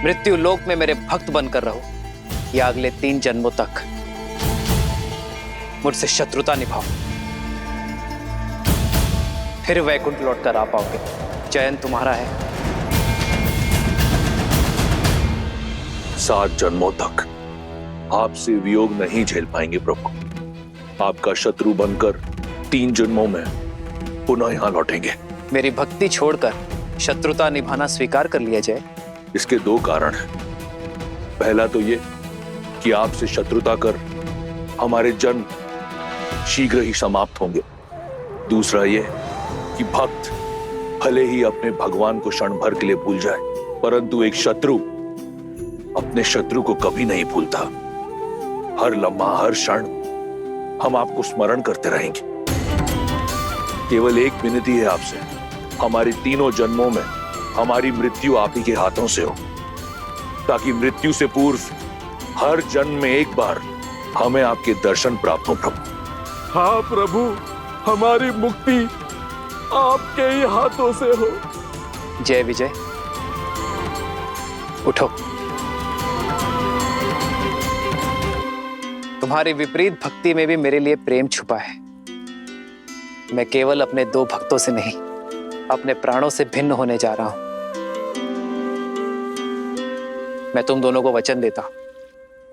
मृत्यु लोक में मेरे भक्त बनकर रहो या अगले 3 जन्मों तक मुझसे शत्रुता निभाओ, फिर वैकुंठ लौटकर आ पाओगे। चयन तुम्हारा है। 7 जन्मों तक आपसे वियोग नहीं झेल पाएंगे प्रभु। आपका शत्रु बनकर 3 जन्मों में पुनः यहां लौटेंगे। मेरी भक्ति छोड़कर शत्रुता निभाना स्वीकार कर लिया जाए। इसके 2 कारण हैं। पहला तो ये कि आपसे शत्रुता कर हमारे जन्म शीघ्र ही समाप्त होंगे। दूसरा ये कि भक्त भले ही अपने भगवान को क्षण भर के लिए भूल जाए, परंतु एक शत्रु अपने शत्रु को कभी नहीं भूलता। हर लम्हा, हर क्षण हम आपको स्मरण करते रहेंगे। केवल एक विनती है आपसे, हमारे 3 जन्मों में हमारी मृत्यु आप ही के हाथों से हो, ताकि मृत्यु से पूर्व हर जन्म में एक बार हमें आपके दर्शन प्राप्त हो प्रभु। हाँ प्रभु, हमारी मुक्ति आपके ही हाथों से हो। जय विजय, उठो। तुम्हारी विपरीत भक्ति में भी मेरे लिए प्रेम छुपा है। मैं केवल अपने 2 भक्तों से नहीं, अपने प्राणों से भिन्न होने जा रहा हूं। मैं तुम दोनों को वचन देता हूं,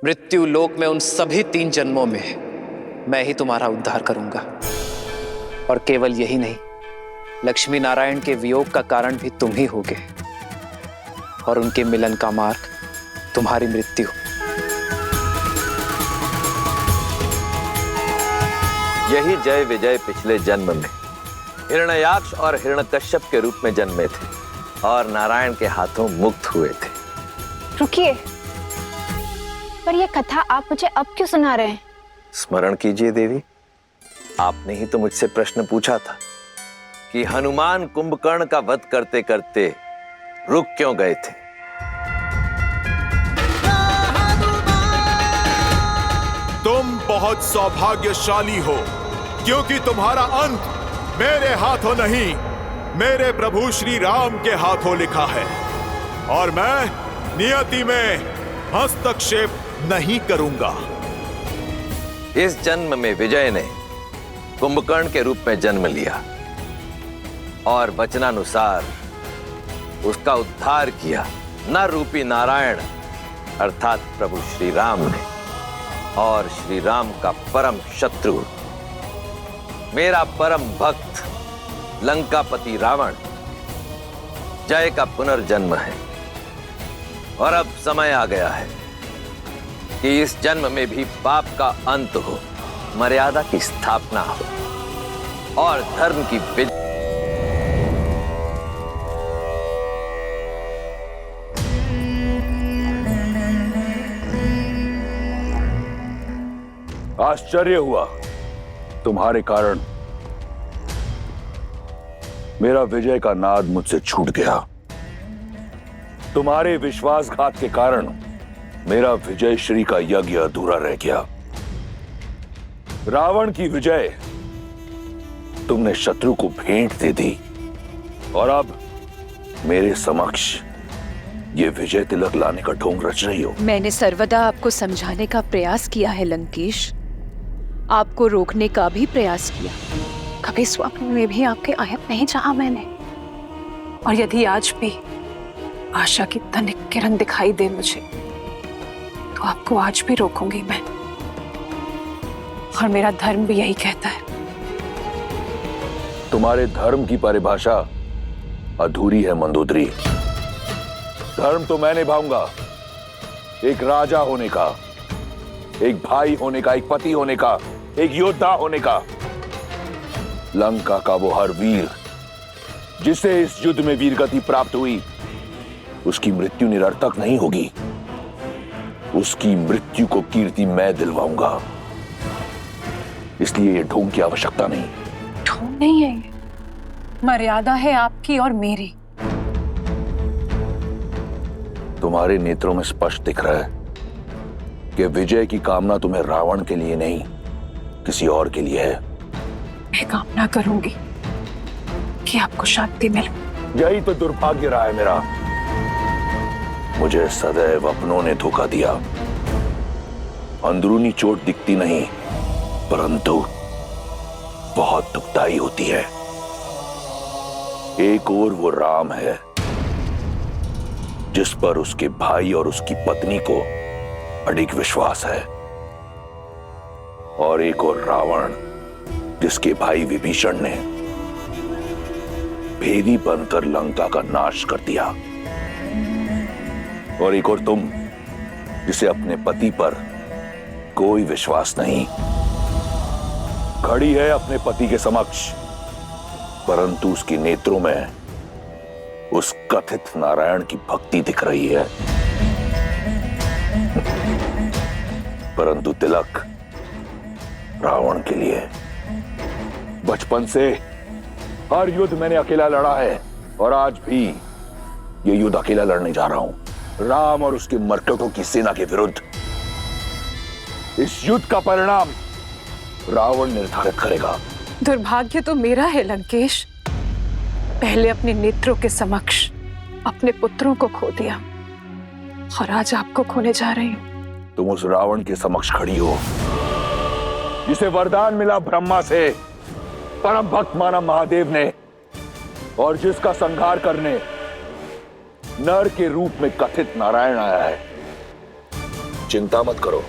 मृत्यु लोक में उन सभी 3 जन्मों में मैं ही तुम्हारा उद्धार करूंगा। और केवल यही नहीं, लक्ष्मी नारायण के वियोग का कारण भी तुम ही होगे, और उनके मिलन का मार्ग तुम्हारी मृत्यु। यही जय विजय पिछले जन्म में हिरण्याक्ष और हिरण्यकश्यप के रूप में जन्मे थे और नारायण के हाथों मुक्त हुए थे। रुकिए, पर यह कथा आप मुझे अब क्यों सुना रहे हैं? स्मरण कीजिए देवी, आपने ही तो मुझसे प्रश्न पूछा था कि हनुमान कुंभकर्ण का वध करते करते रुक क्यों गए थे। तुम बहुत सौभाग्यशाली हो, क्योंकि तुम्हारा अंत मेरे हाथों नहीं, मेरे प्रभु श्री राम के हाथों लिखा है, और मैं नियति में हस्तक्षेप नहीं करूंगा। इस जन्म में विजय ने कुंभकर्ण के रूप में जन्म लिया और वचनानुसार उसका उद्धार किया न रूपी नारायण अर्थात प्रभु श्री राम ने, और श्री राम का परम शत्रु मेरा परम भक्त लंकापति रावण जय का पुनर्जन्म है। और अब समय आ गया है कि इस जन्म में भी पाप का अंत हो, मर्यादा की स्थापना हो और धर्म की विजय। आश्चर्य हुआ, तुम्हारे कारण मेरा विजय का नाद मुझसे छूट गया। तुम्हारे विश्वासघात के कारण मेरा विजय श्री का यज्ञ अधूरा रह गया। रावण की विजय तुमने शत्रु को भेंट दे दी, और अब मेरे समक्ष ये विजय तिलक लाने का ढोंग रच रही हो। मैंने सर्वदा आपको समझाने का प्रयास किया है लंकेश, आपको रोकने का भी प्रयास किया। कभी स्वप्न में भी आपके आयत नहीं चाहा मैंने, और यदि आज भी आशा की तनिक किरण दिखाई दे मुझे, तो आपको आज भी रोकूंगी मैं। और मेरा धर्म भी यही कहता है। तुम्हारे धर्म की परिभाषा अधूरी है मंदोदरी। धर्म तो मैं निभाऊंगा, एक राजा होने का, एक भाई होने का, एक पति होने का, एक योद्धा होने का। लंका का वो हर वीर जिसे इस युद्ध में वीरगति प्राप्त हुई, उसकी मृत्यु निरर्थक नहीं होगी। उसकी मृत्यु को कीर्ति मैं दिलवाऊंगा। इसलिए ये ढोंग की आवश्यकता नहीं। ढोंग नहीं है, ये मर्यादा है आपकी और मेरी। तुम्हारे नेत्रों में स्पष्ट दिख रहा है कि विजय की कामना तुम्हें रावण के लिए नहीं, किसी और के लिए है। मैं कामना करूंगी कि आपको शांति मिले। यही तो दुर्भाग्य रहा है मेरा। मुझे सदैव अपनों ने धोखा दिया। अंदरूनी चोट दिखती नहीं, परंतु बहुत दुखदाई होती है। एक ओर वो राम है, जिस पर उसके भाई और उसकी पत्नी को अडिग विश्वास है, और एक और रावण, जिसके भाई विभीषण ने भेदी बनकर लंका का नाश कर दिया, और एक और तुम, जिसे अपने पति पर कोई विश्वास नहीं। खड़ी है अपने पति के समक्ष, परंतु उसके नेत्रों में उस कथित नारायण की भक्ति दिख रही है। परंतु तिलक रावण के लिए। बचपन से हर युद्ध मैंने अकेला लड़ा है, और आज भी ये युद्ध अकेला लड़ने जा रहा हूं, राम और उसके मर्कटों की सेना के विरुद्ध। इस युद्ध का परिणाम रावण निर्धारित करेगा। दुर्भाग्य तो मेरा है लंकेश। पहले अपने नेत्रों के समक्ष अपने पुत्रों को खो दिया, और आज आपको खोने जा रही हूं। तुम उस रावण के समक्ष खड़ी हो, जिसे वरदान मिला ब्रह्मा से, परम भक्त माना महादेव ने, और जिसका संहार करने नर के रूप में कथित नारायण आया है। चिंता मत करो,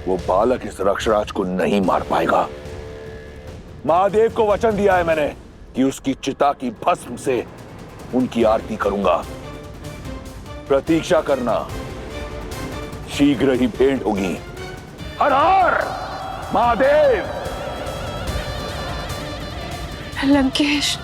वो बालक इस रक्षराज को नहीं मार पाएगा। महादेव को वचन दिया है मैंने कि उसकी चिता की भस्म से उनकी आरती करूंगा। प्रतीक्षा करना, शीघ्र ही भेंट होगी। हर हर महादेव। लंकेश,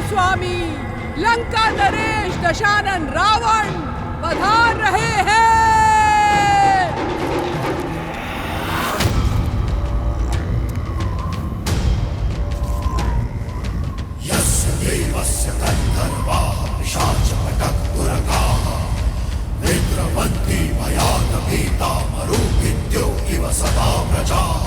स्वामी लंका नरेश दशानन रावण पधार रहे हैं। यस्य देवस्य गन्धर्वाः पिशाचपटक्तुरगाः विद्रवन्ति भयादभीता मरुभिद्यो इव सदा प्रजाः।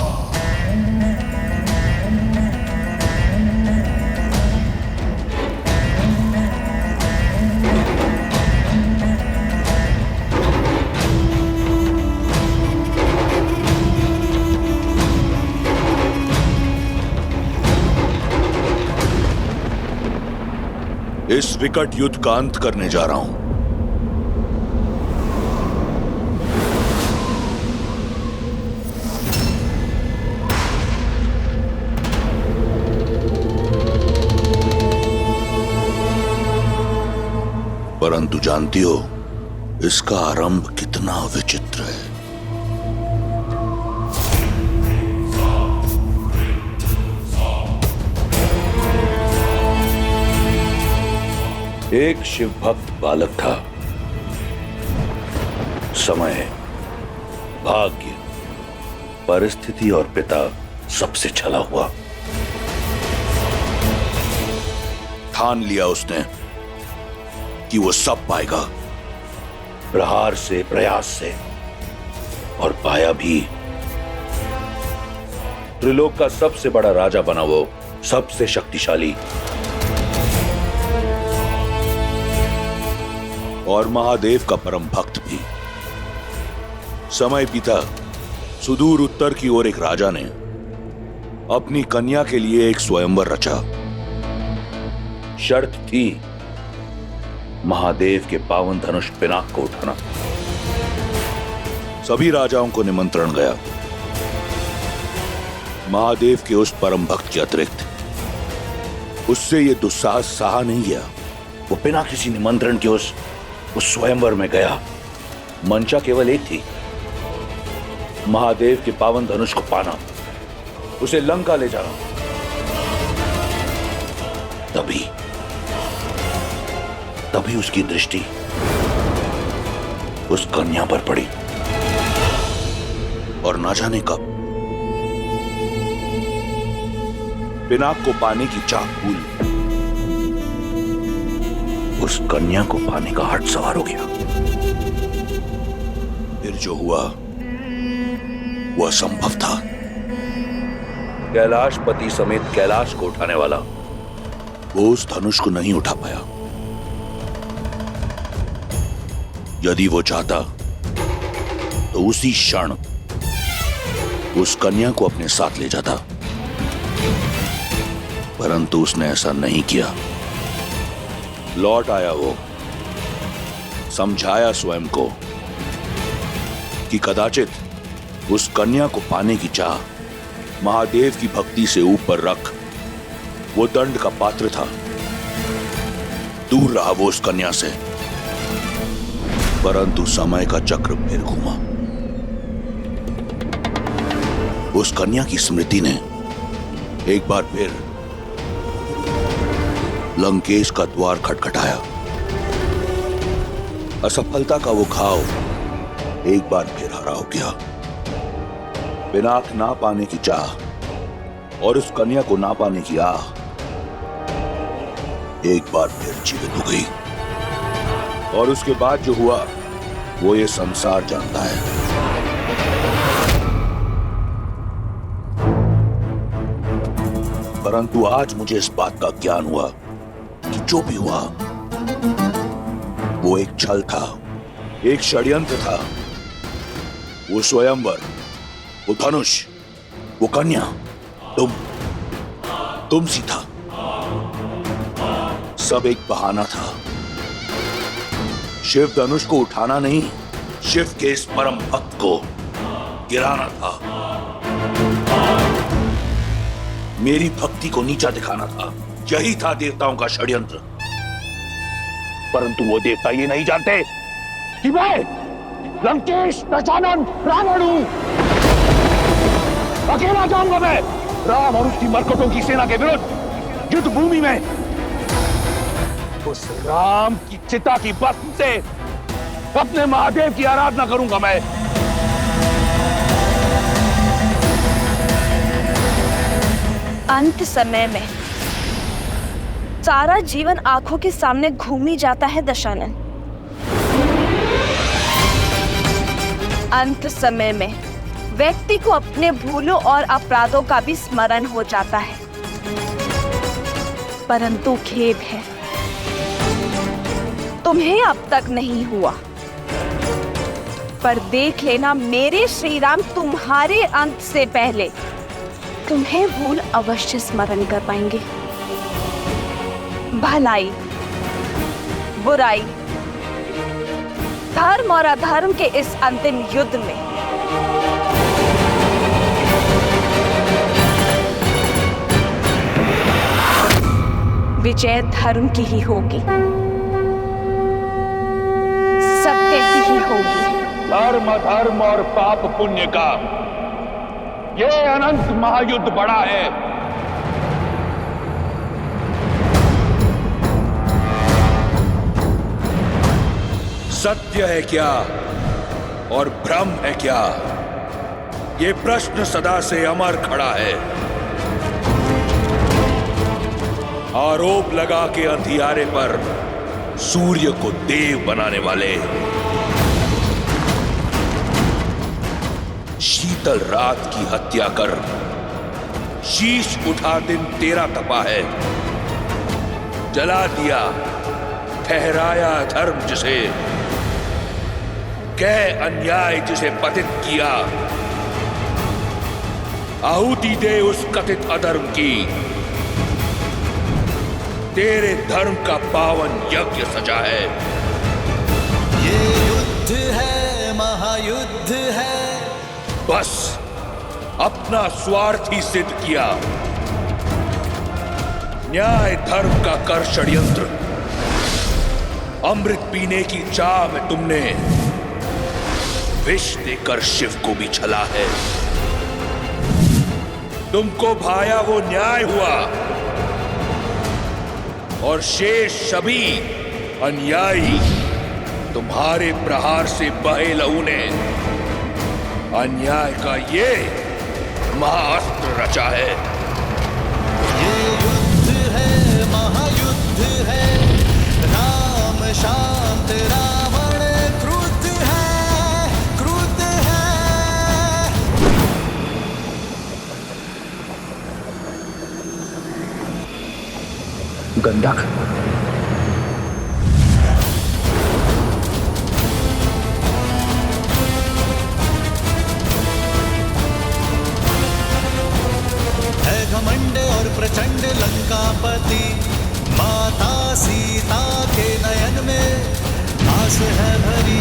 इस विकट युद्ध का अंत करने जा रहा हूं। परंतु जानती हो, इसका आरंभ कितना विचित्र है। एक शिव भक्त बालक था। समय, भाग्य, परिस्थिति और पिता सबसे छला हुआ। ठान लिया उसने कि वो सब पाएगा, प्रहार से, प्रयास से, और पाया भी। त्रिलोक का सबसे बड़ा राजा बना वो, सबसे शक्तिशाली। और महादेव का परम भक्त भी। समय बीता, सुदूर उत्तर की ओर एक राजा ने अपनी कन्या के लिए एक स्वयंवर रचा। शर्त थी महादेव के पावन धनुष पिनाक को उठाना। सभी राजाओं को निमंत्रण गया। महादेव के उस परम भक्त के अतिरिक्त उससे यह दुस्साहस सहा नहीं गया। वो बिना किसी निमंत्रण के उस स्वयंवर में गया। मंशा केवल एक थी, महादेव के पावन धनुष को पाना, उसे लंका ले जाना। तभी उसकी दृष्टि उस कन्या पर पड़ी और ना जाने कब पिनाक को पाने की चाह भूल उस कन्या को पाने का हट सवार हो गया। फिर जो हुआ वो असंभव था। कैलाशपति समेत कैलाश को उठाने वाला वो उस धनुष को नहीं उठा पाया। यदि वो चाहता तो उसी क्षण उस कन्या को अपने साथ ले जाता, परंतु उसने ऐसा नहीं किया। लौट आया वो, समझाया स्वयं को कि कदाचित उस कन्या को पाने की चाह महादेव की भक्ति से ऊपर रख वो दंड का पात्र था। दूर रहा वो उस कन्या से, परंतु समय का चक्र फिर घूमा। उस कन्या की स्मृति ने एक बार फिर लंकेश का द्वार खटखटाया। असफलता का वो घाव एक बार फिर हरा हो गया। पिनाक ना पाने की चाह और उस कन्या को ना पाने की आह एक बार फिर जीवित हो गई। और उसके बाद जो हुआ वो ये संसार जानता है। परंतु आज मुझे इस बात का ज्ञान हुआ कि जो भी हुआ वो एक छल था, एक षड्यंत्र था। वो स्वयंवर, वो धनुष, वो कन्या तुम सी था। सब एक बहाना था। शिव धनुष को उठाना नहीं, शिव के इस परम भक्त को गिराना था। मेरी भक्ति को नीचा दिखाना था। यही था देवताओं का षड्यंत्र। परंतु वो देवता ये नहीं जानते कि मैं लंकेश दशानन रावण हूं। अकेला जाऊंगा मैं राम और उसकी मरकटों की सेना के विरुद्ध युद्ध भूमि में। उस राम की चिता की भस्म से अपने महादेव की आराधना करूंगा मैं। अंत समय में सारा जीवन आंखों के सामने घूमी जाता है दशानन। अंत समय में व्यक्ति को अपने भूलों और अपराधों का भी स्मरण हो जाता है। परंतु खेद है, तुम्हें अब तक नहीं हुआ। पर देख लेना, मेरे श्री राम तुम्हारे अंत से पहले तुम्हें भूल अवश्य स्मरण कर पाएंगे। भलाई, बुराई, धर्म और अधर्म के इस अंतिम युद्ध में विजय धर्म की ही होगी, सत्य की ही होगी। धर्म अधर्म और पाप पुण्य का ये अनंत महायुद्ध बड़ा है। सत्य है क्या और भ्रम है क्या, ये प्रश्न सदा से अमर खड़ा है। आरोप लगा के अंधियारे पर सूर्य को देव बनाने वाले, शीतल रात की हत्या कर शीश उठा दिन तेरा तपा है। जला दिया ठहराया धर्म जिसे, कह अन्याय जिसे पतित किया। आहुति दे उस कथित अधर्म की, तेरे धर्म का पावन यज्ञ सजा है। ये युद्ध है, महायुद्ध है। बस अपना स्वार्थ ही सिद्ध किया। न्याय धर्म का कर षड्यंत्र। अमृत पीने की चाह में तुमने विष देकर शिव को भी छला है। तुमको भाया वो न्याय हुआ और शेष सभी अन्यायी तुम्हारे प्रहार से बहे लहू ने अन्याय का ये महाअस्त्र रचा है। ये युद्ध है, महायुद्ध है, राम शांत रावण क्रुद्ध है, क्रुद्ध है। गंडक, घमंड और प्रचंड लंकापति, माता सीता के नयन में आस है भरी।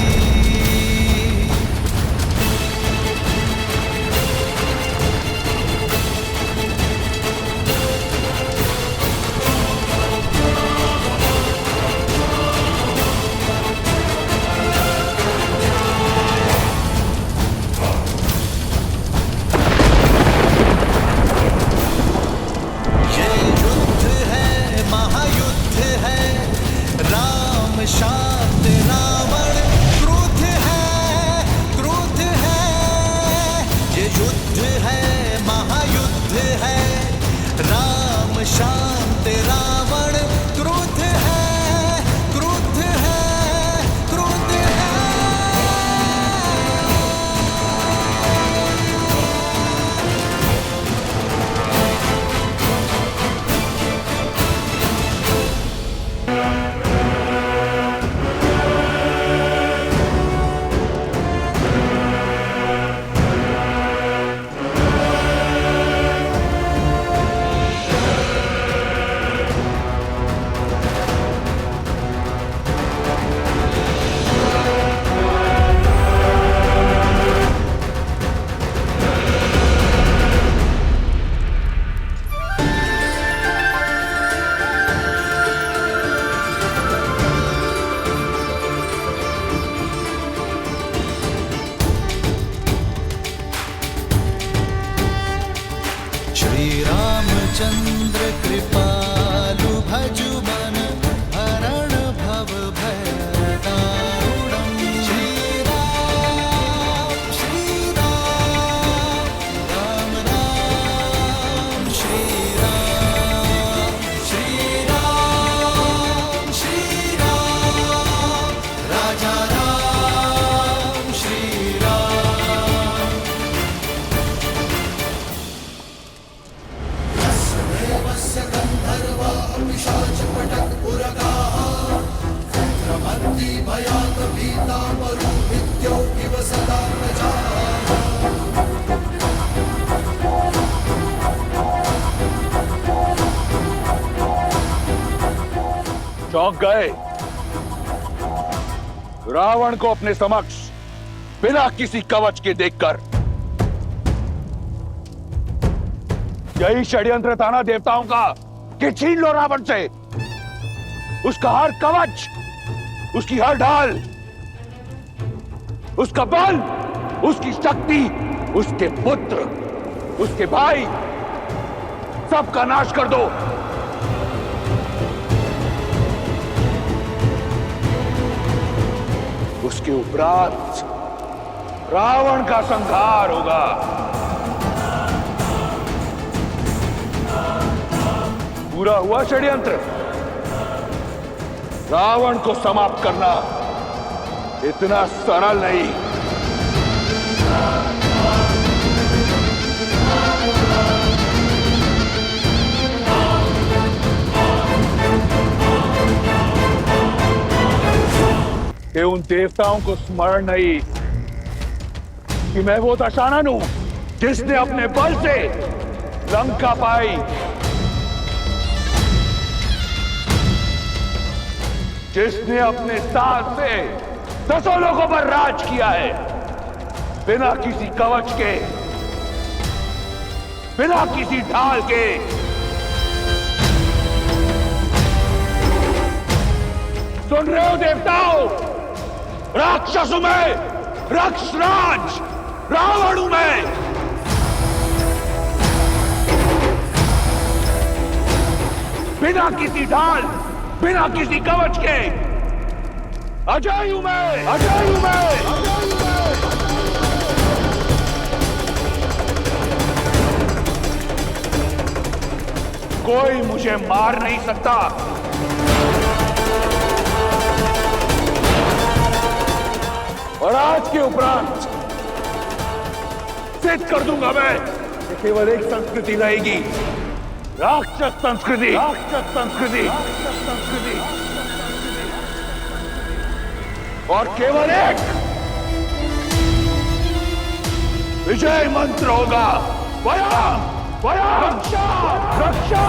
शांत रावण क्रुद्ध है, क्रुद्ध है। ये युद्ध है, महायुद्ध है, राम शांत रावण क्रुद्ध है, क्रुद्ध है, क्रुद्ध है। श्री रामचंद्र कृपालु भजु मन हरण भव भय दारुणम्। श्री राम, राम राम, श्री राम, श्री राम, श्री राम, राजा राम, श्री राम। देवस्य गंधर्वा पिशाच पटक उरगाः चक्रवर्ती भयात भीता मरुभिद्यो इव सदा प्रजाः। चौंक गए रावण को अपने समक्ष बिना किसी कवच के देखकर। यही षड्यंत्र था ना देवताओं का कि छीन लो रावण से उसका हर कवच, उसकी हर ढाल, उसका बल, उसकी शक्ति, उसके पुत्र, उसके भाई, सबका नाश कर दो। उसके उपरांत रावण का संहार होगा। पूरा हुआ षड्यंत्र। रावण को समाप्त करना इतना सरल नहीं। कि उन देवताओं को स्मरण नहीं कि मैं वो दशानन हूं जिसने अपने बल से लंका पाई, जिसने अपने साथ से 10 लोगों पर राज किया है, बिना किसी कवच के, बिना किसी ढाल के। सुन रहे हो देवताओं? राक्षस हूं मैं, राक्षसराज रावण हूं मैं। बिना किसी ढाल, बिना किसी कवच के अजय हूं मैं, अजय हूं मैं। कोई मुझे मार नहीं सकता। और आज के उपरांत सिद्ध कर दूंगा मैं कि केवल एक संस्कृति रहेगी, राक्षस संस्कृति, राक्षस संस्कृति, राक्षस संस्कृति। और केवल एक विजय मंत्र होगा, वयम वयम रक्षा रक्षा।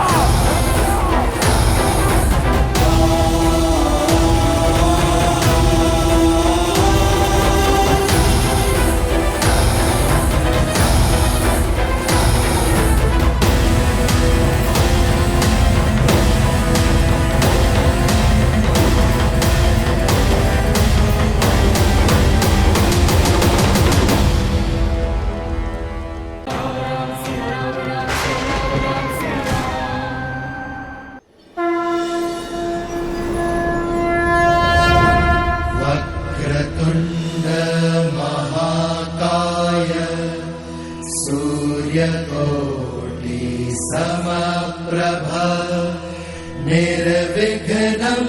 वक्रतुण्ड महाकाय सूर्यकोटि समप्रभ निर्विघ्नं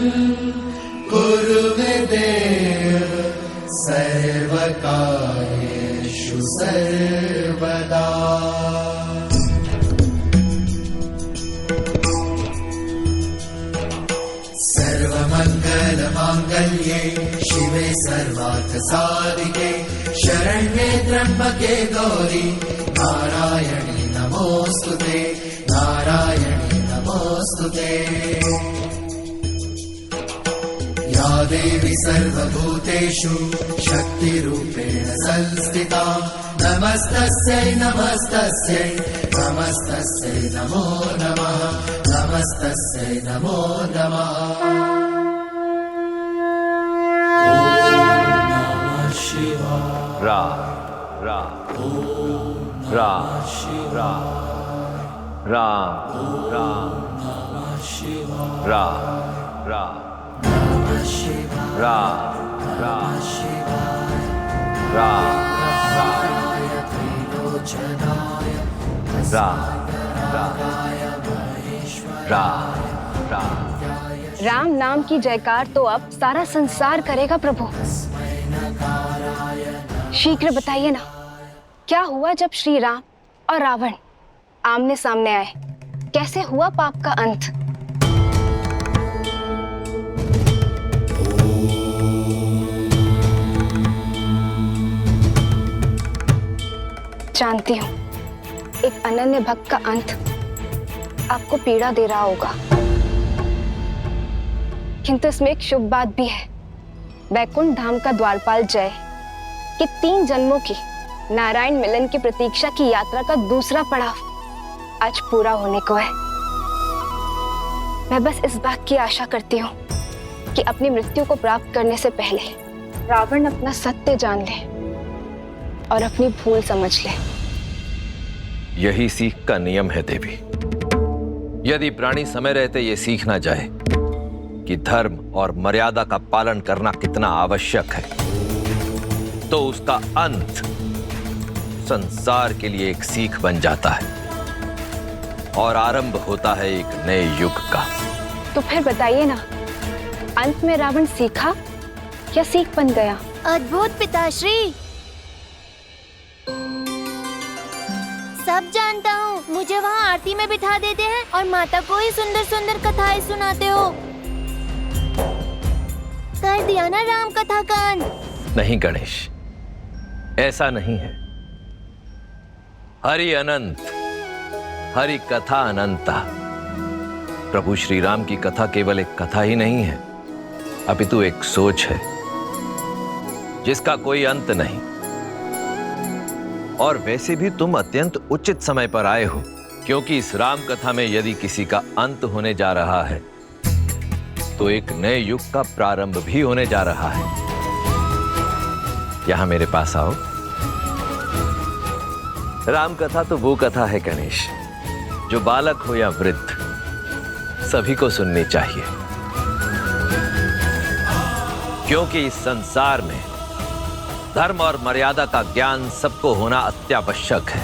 कुरु मे देव सर्वकार्येषु सर्वदा। सर्वमङ्गलमाङ्गल्ये शिवे सर्वार्थसाधिके शरण्ये त्र्यम्बके गौरी नारायणी नमोऽस्तुते, नारायणी नमोऽस्तुते। या देवी सर्वभूतेषु शक्तिरूपेण संस्थिता नमस्तस्यै नमस्तस्यै नमस्तस्यै नमो नमः, नमस्तस्यै नमो नमः। रा रा रा रा राम राम रा रा रा रा रा रा रा रा। राम नाम की जयकार तो अब सारा संसार करेगा प्रभु। शीघ्र बताइए ना, क्या हुआ जब श्री राम और रावण आमने सामने आए? कैसे हुआ पाप का अंत? जानती हूँ एक अनन्य भक्त का अंत आपको पीड़ा दे रहा होगा, किंतु इसमें एक शुभ बात भी है। वैकुंठ धाम का द्वारपाल जय कि 3 जन्मों की नारायण मिलन की प्रतीक्षा की यात्रा का दूसरा पड़ाव आज पूरा होने को है। मैं बस इस बात की आशा करती हूँ कि अपनी मृत्यु को प्राप्त करने से पहले रावण अपना सत्य जान ले और अपनी भूल समझ ले। यही सीख का नियम है देवी। यदि प्राणी समय रहते ये सीख ना जाए कि धर्म और मर्यादा का पालन करना कितना आवश्यक है, तो उसका अंत संसार के लिए एक सीख बन जाता है और आरंभ होता है एक नए युग का। तो फिर बताइए ना, अंत में रावण सीखा या सीख बन गया? अद्भुत पिताश्री, सब जानता हूँ। मुझे वहाँ आरती में बिठा देते हैं और माता को ही सुंदर सुंदर कथाएं सुनाते हो। कर दिया ना राम कथा का अंत? नहीं गणेश, ऐसा नहीं है। हरि अनंत, हरि कथा अनंता। प्रभु श्री राम की कथा केवल एक कथा ही नहीं है, अपितु एक सोच है जिसका कोई अंत नहीं। और वैसे भी तुम अत्यंत उचित समय पर आए हो, क्योंकि इस राम कथा में यदि किसी का अंत होने जा रहा है तो एक नए युग का प्रारंभ भी होने जा रहा है। यहां मेरे पास आओ। राम कथा तो वो कथा है गणेश, जो बालक हो या वृद्ध सभी को सुननी चाहिए, क्योंकि इस संसार में धर्म और मर्यादा का ज्ञान सबको होना अत्यावश्यक है।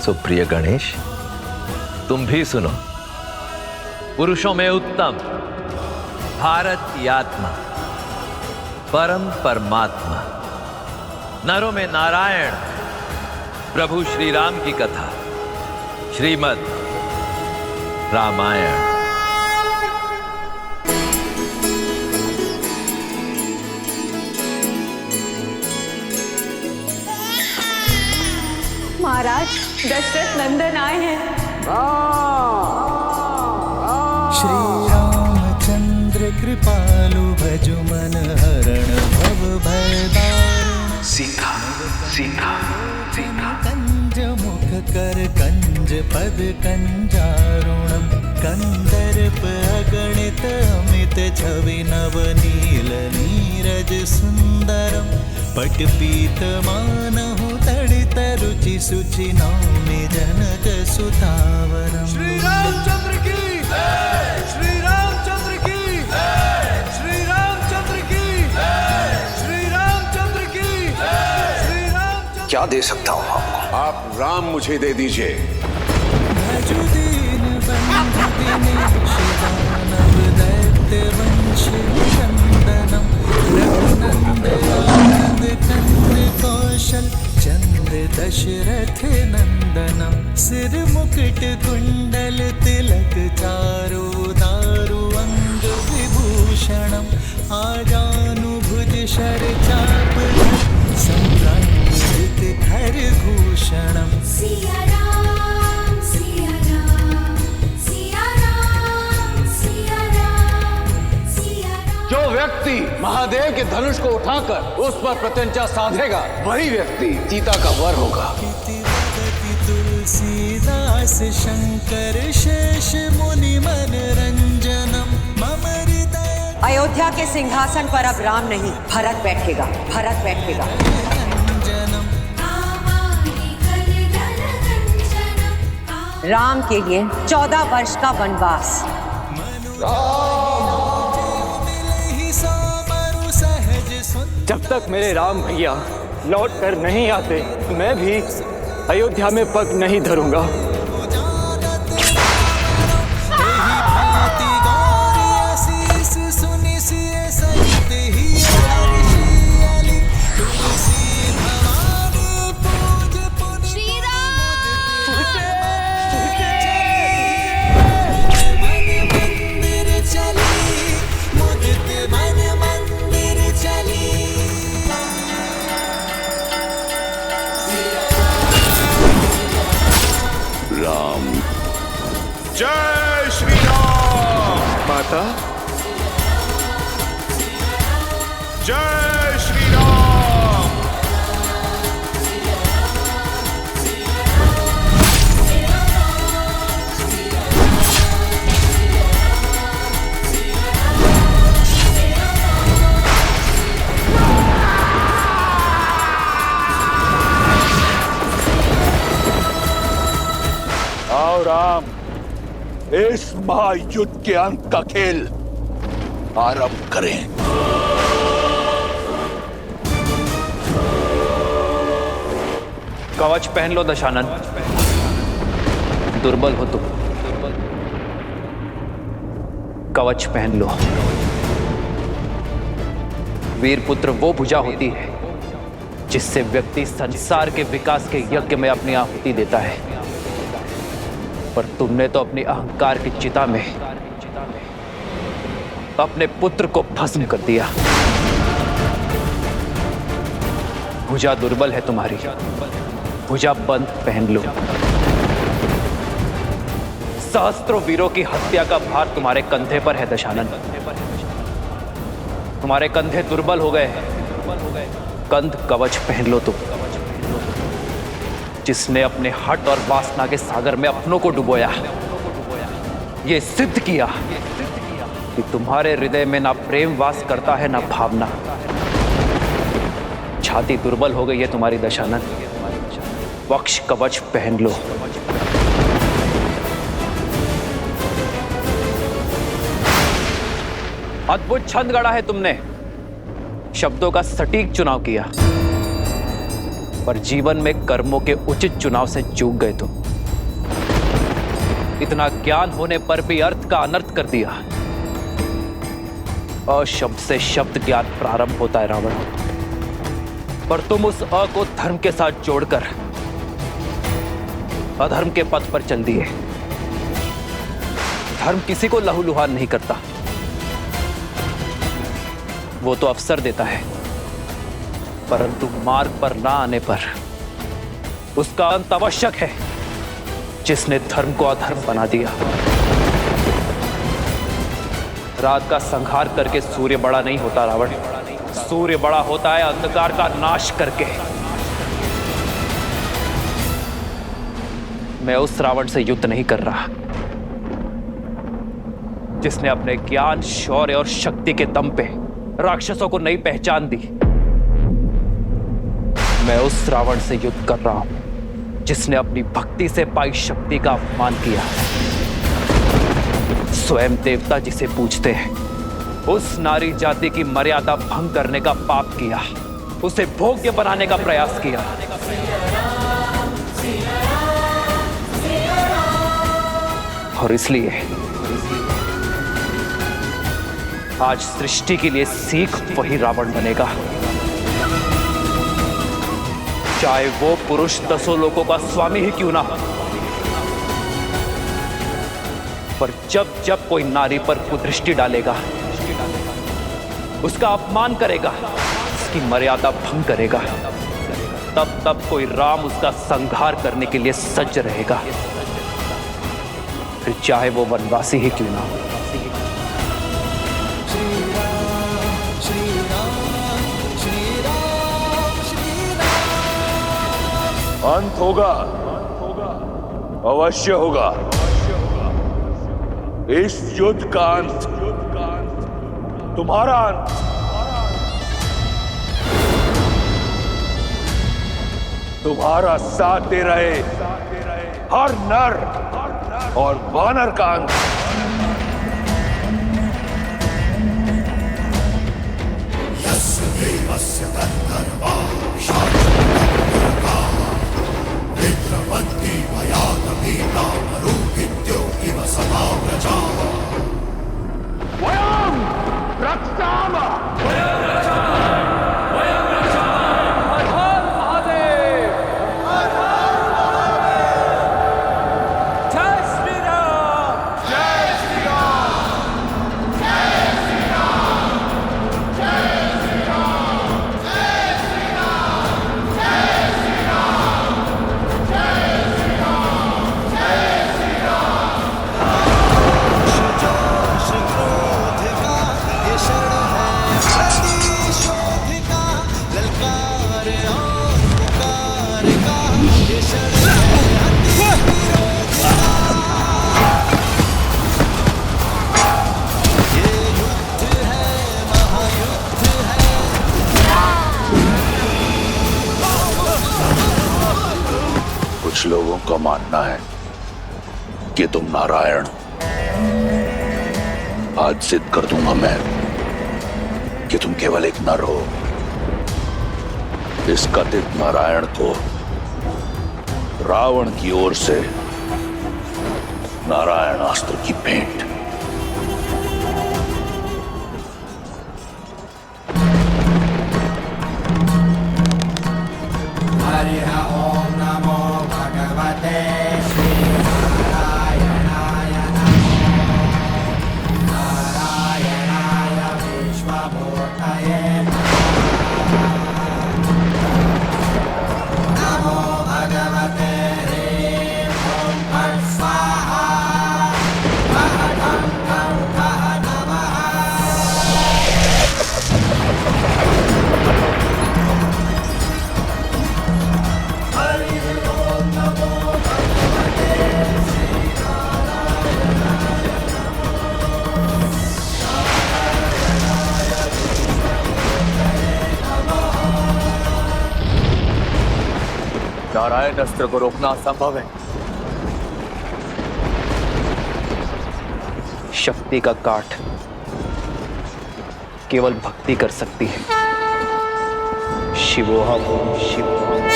सुप्रिय गणेश, तुम भी सुनो। पुरुषों में उत्तम भारत की आत्मा, परम परमात्मा, नरों में नारायण, प्रभु श्री राम की कथा, श्रीमद् रामायण। महाराज, दशरथ नंदन आए हैं। श्री रामचंद्र कृपालु भजु मन हरण भव भय दारुण। सीता सीता सीता कंज मुख कर कंज पद कंजारुणम। कंदर्प अगणित अमित छवि नवनील नीरज सुंदरम। पट पीत मानहु तड़ित रुचि सुचि नौमि जनक सुतावरम। श्री रामचंद्र की जय, श्री रामचंद्र की जय, श्री रामचंद्र की जय, श्री रामचंद्र की जय, श्री रामचंद्र। क्या दे सकता हूँ आपको? आप राम मुझे दे दीजिए। भजु दीन बंधु दिनेश दानव दैत्य वंशी नंदनम। रघुनंदन कंद कौशल चंद्र दशरथ नंदनम। सिर मुकुट कुंडल तिलक चारु दारु अंग विभूषणम। आजानुभुज शर चाप संभ्रांजित खरभूषणम। सिया राम सिया राम सिया राम सिया राम सिया राम। जो व्यक्ति महादेव के धनुष को उठाकर उस पर प्रत्यंचा साधेगा, वही व्यक्ति सीता का वर होगा। तुलसीदास शंकर शेष मुनि मनरंजनम। मम हृदय अयोध्या के सिंहासन पर अब राम नहीं, भरत बैठेगा, भरत बैठेगा। राम के लिए 14 वर्ष का वनवास। जब तक मेरे राम भैया लौट कर नहीं आते, मैं भी अयोध्या में पग नहीं धरूंगा। जय श्री राम। माता, जय श्री राम। आओ राम, इस महायुद्ध के अंत का खेल आरंभ करें। कवच पहन लो दशानन। दुर्बल हो तुम, कवच पहन लो। वीर पुत्र वो भुजा होती है जिससे व्यक्ति संसार के विकास के यज्ञ में अपनी आहुति देता है, पर तुमने तो अपनी अहंकार की चिता में अपने पुत्र को भस्म कर दिया। भुजा दुर्बल है तुम्हारी, भुजा बंद पहन लो। सहस्त्रों वीरों की हत्या का भार तुम्हारे कंधे पर है दशानन। तुम्हारे कंधे दुर्बल हो गए, कंध कवच पहन लो तुम, जिसने अपने हट और वासना के सागर में अपनों को डुबोया, ये सिद्ध किया कि तुम्हारे हृदय में ना प्रेम वास करता है ना भावना। छाती दुर्बल हो गई है तुम्हारी दशानन, वक्ष कवच पहन लो। अद्भुत छंद गढ़ा है तुमने, शब्दों का सटीक चुनाव किया, पर जीवन में कर्मों के उचित चुनाव से चूक गए तुम। इतना ज्ञान होने पर भी अर्थ का अनर्थ कर दिया। अशब्द से शब्द ज्ञान प्रारंभ होता है रावण, पर तुम उस अ को धर्म के साथ जोड़कर अधर्म के पथ पर चल दिए। धर्म किसी को लहूलुहान नहीं करता, वो तो अवसर देता है, परंतु मार्ग पर ना आने पर उसका अंत आवश्यक है। जिसने धर्म को अधर्म बना दिया, रात का संहार करके सूर्य बड़ा नहीं होता रावण, सूर्य बड़ा होता है अंधकार का नाश करके। मैं उस रावण से युद्ध नहीं कर रहा जिसने अपने ज्ञान, शौर्य और शक्ति के दम पे राक्षसों को नई पहचान दी। मैं उस रावण से युद्ध कर रहा हूं जिसने अपनी भक्ति से पाई शक्ति का अपमान किया। स्वयं देवता जिसे पूजते हैं, उस नारी जाति की मर्यादा भंग करने का पाप किया, उसे भोग्य बनाने का प्रयास किया। और इसलिए आज सृष्टि के लिए सीख वही रावण बनेगा, चाहे वो पुरुष 10 लोकों का स्वामी ही क्यों ना हो। पर जब जब कोई नारी पर कुदृष्टि डालेगा, उसका अपमान करेगा, उसकी मर्यादा भंग करेगा, तब तब कोई राम उसका संहार करने के लिए सज्ज रहेगा, फिर चाहे वो वनवासी ही क्यों ना हो। अंत होगा, अवश्य होगा। इस युद्ध का अंत तुम्हारा अंत। तुम्हारा साथ दे रहे हर नर और वानर का अंत। कुछ लोगों का मानना है कि तुम नारायण हो। आज सिद्ध कर दूंगा मैं कि तुम केवल एक नर हो। इस कथित नारायण को रावण की ओर से नारायण अस्त्र की भेंट। नारायण अस्त्र को रोकना असंभव है। शक्ति का काट केवल भक्ति कर सकती है। शिवोहम शिवोहम।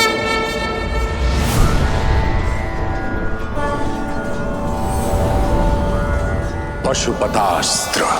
पशुपतास्त्र।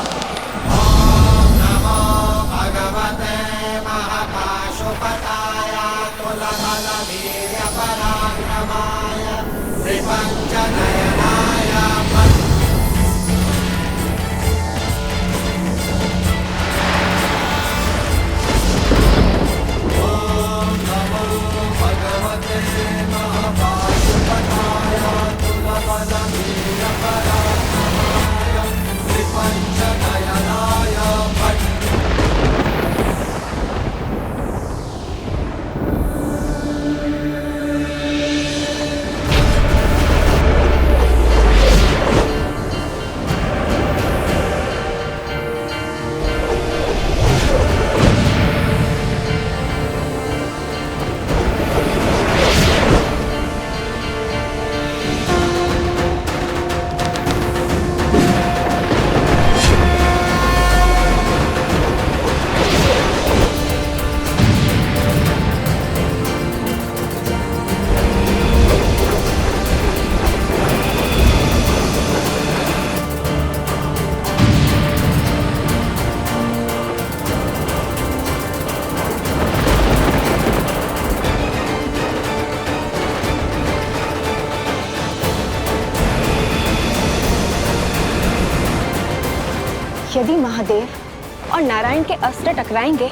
यदि महादेव और नारायण के अस्त्र टकराएंगे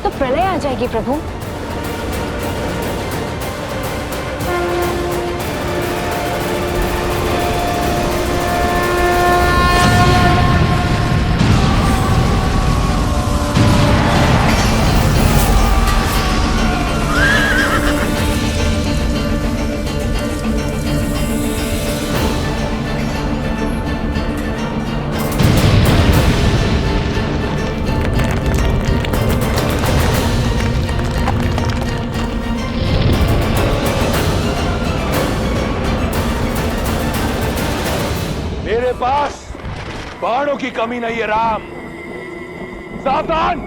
तो प्रलय आ जाएगी प्रभु। मेरे पास बाणों की कमी नहीं है राम। सावधान।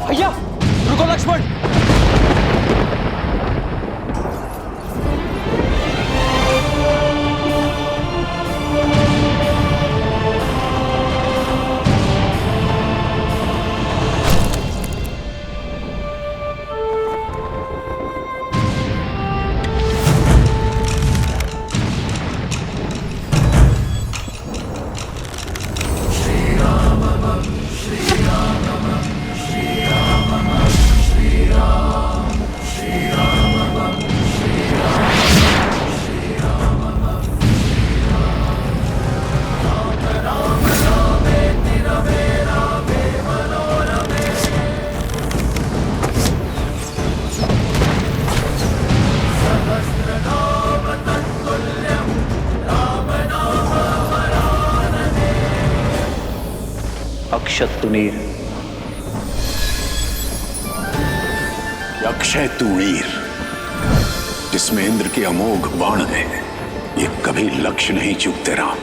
भैया रुको लक्ष्मण। अक्षत तुनीर। अक्षय तुणीर जिसमें इंद्र के अमोघ बाण है, ये कभी लक्ष्य नहीं चूकते राम।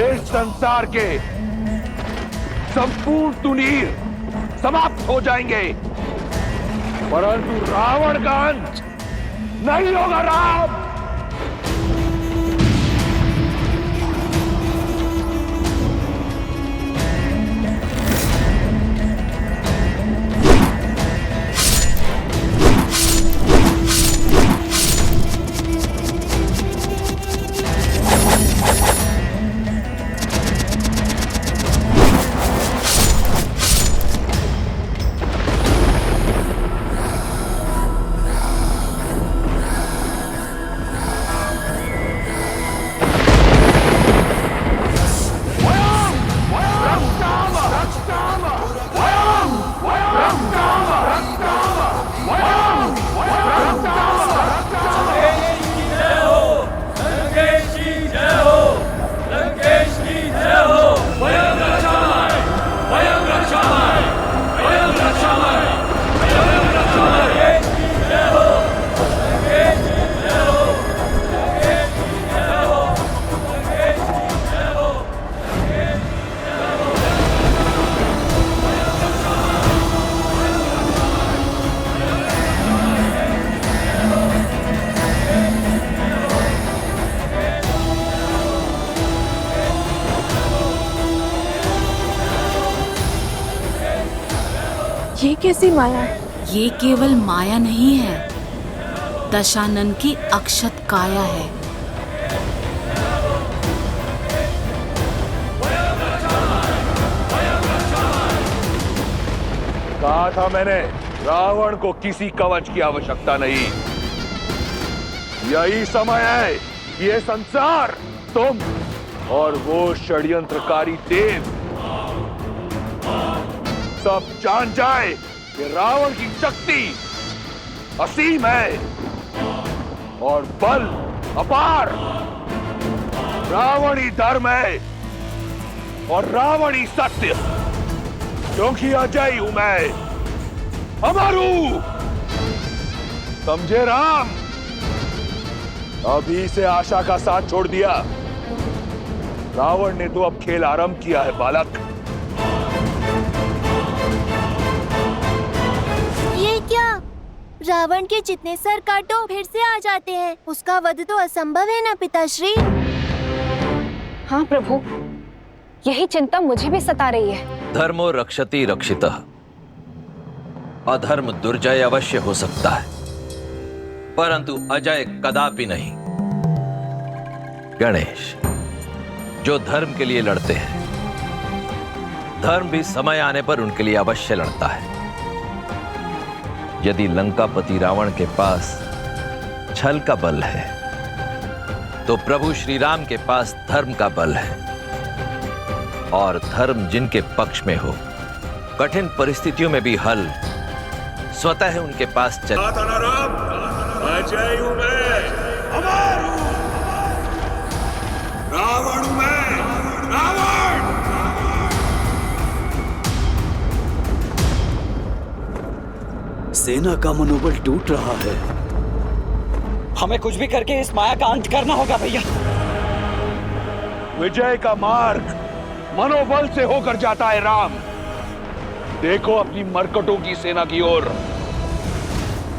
इस संसार के संपूर्ण तुनीर समाप्त हो जाएंगे, परंतु रावण का अंत नहीं होगा। राम ये कैसी माया है? ये केवल माया नहीं है, दशानन की अक्षत काया है। कहा था मैंने, रावण को किसी कवच की आवश्यकता नहीं। यही समय है कि ये संसार, तुम और वो षड्यंत्रकारी देव सब जान जाए कि रावण की शक्ति असीम है और बल अपार। रावण ही धर्म है और रावण ही सत्य, क्योंकि अजय हूं मैं, अमर हूं। समझे राम? अभी से आशा का साथ छोड़ दिया। रावण ने तो अब खेल आरंभ किया है बालक। ये क्या? रावण के जितने सर काटो फिर से आ जाते हैं। उसका वध तो असंभव है ना पिताश्री? हाँ प्रभु, यही चिंता मुझे भी सता रही है। धर्मो रक्षति रक्षितः। अधर्म दुर्जय अवश्य हो सकता है, परंतु अजय कदापि नहीं। गणेश, जो धर्म के लिए लड़ते हैं, धर्म भी समय आने पर उनके लिए अवश्य लड़ता है। यदि लंकापति रावण के पास छल का बल है, तो प्रभु श्री राम के पास धर्म का बल है। और धर्म जिनके पक्ष में हो, कठिन परिस्थितियों में भी हल स्वतः उनके पास चले। अजय हूं मैं, अमर हूं। रावण हूं मैं, रावण। सेना का मनोबल टूट रहा है। हमें कुछ भी करके इस माया का अंत करना होगा भैया। विजय का मार्ग मनोबल से होकर जाता है राम। देखो अपनी मरकटों की सेना की ओर।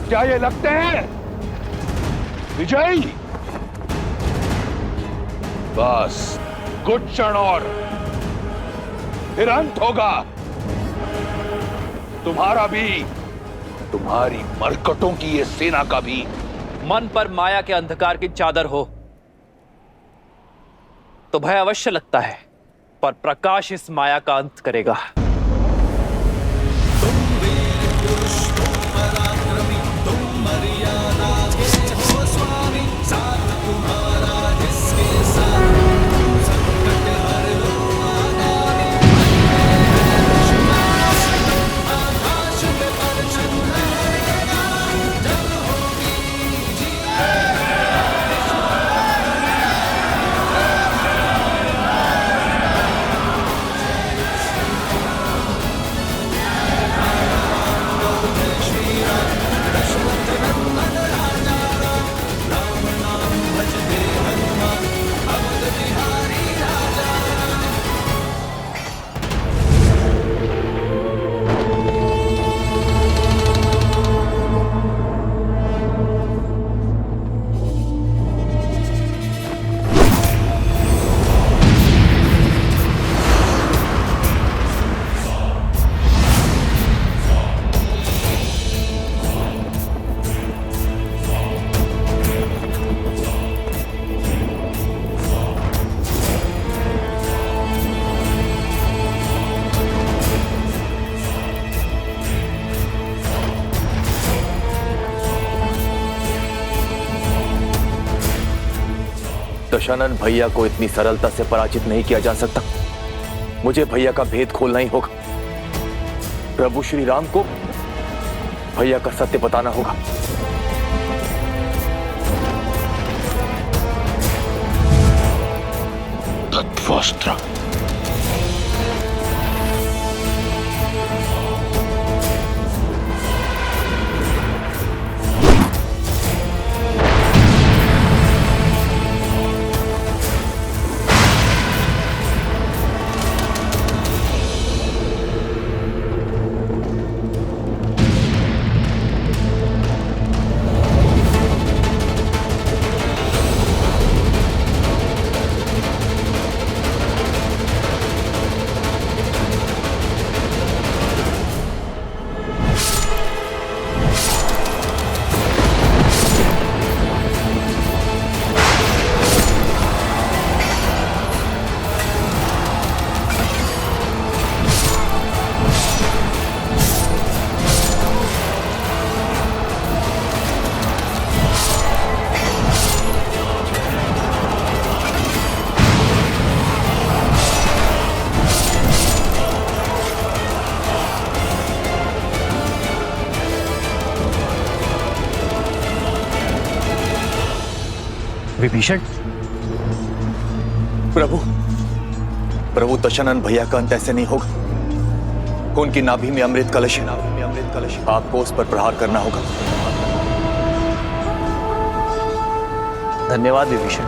क्या ये लगते हैं विजयी? बस कुछ क्षण और, फिर अंत होगा तुम्हारा भी, तुम्हारी मरकटों की ये सेना का भी। मन पर माया के अंधकार की चादर हो तो भय अवश्य लगता है, पर प्रकाश इस माया का अंत करेगा। दशानन भैया को इतनी सरलता से पराजित नहीं किया जा सकता। मुझे भैया का भेद खोलना ही होगा। प्रभु श्री राम को भैया का सत्य बताना होगा। तत्वस्त्र। विभीषण, प्रभु दशानन भैया का अंत ऐसे नहीं होगा। उनकी नाभि में अमृत कलश है। आपको उस पर प्रहार करना होगा। धन्यवाद विभीषण।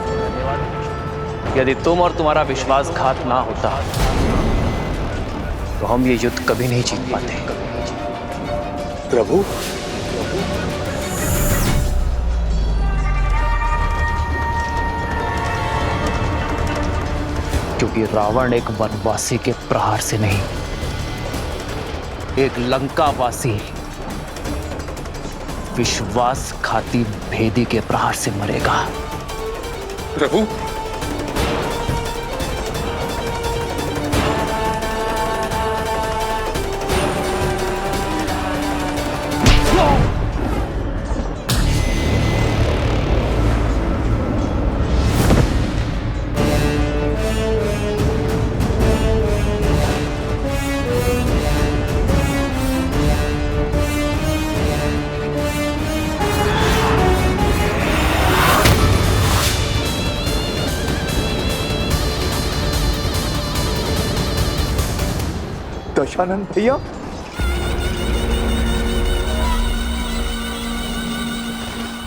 यदि तुम और तुम्हारा विश्वासघात ना होता तो हम ये युद्ध कभी नहीं जीत पाते। प्रभु, क्योंकि रावण एक वनवासी के प्रहार से नहीं, एक लंकावासी विश्वासघाती भेदी के प्रहार से मरेगा। प्रभु, दशानन भैया,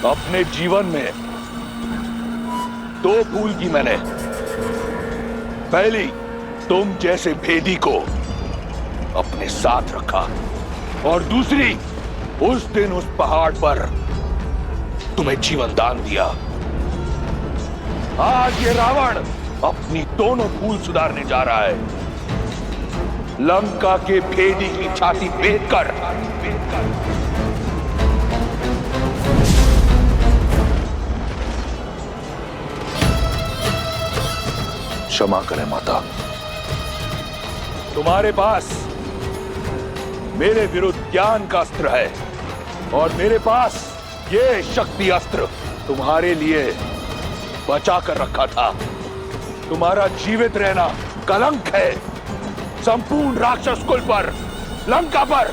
अपने जीवन में दो भूल की मैंने। पहली, तुम जैसे भेदी को अपने साथ रखा, और दूसरी, उस दिन उस पहाड़ पर तुम्हें जीवन दान दिया। आज ये रावण अपनी दोनों भूल सुधारने जा रहा है। लंका के भेदी की छाती भेद कर क्षमा करें माता। तुम्हारे पास मेरे विरुद्ध ज्ञान का अस्त्र है, और मेरे पास ये शक्ति अस्त्र तुम्हारे लिए बचा कर रखा था। तुम्हारा जीवित रहना कलंक है संपूर्ण राक्षस कुल पर, लंका पर।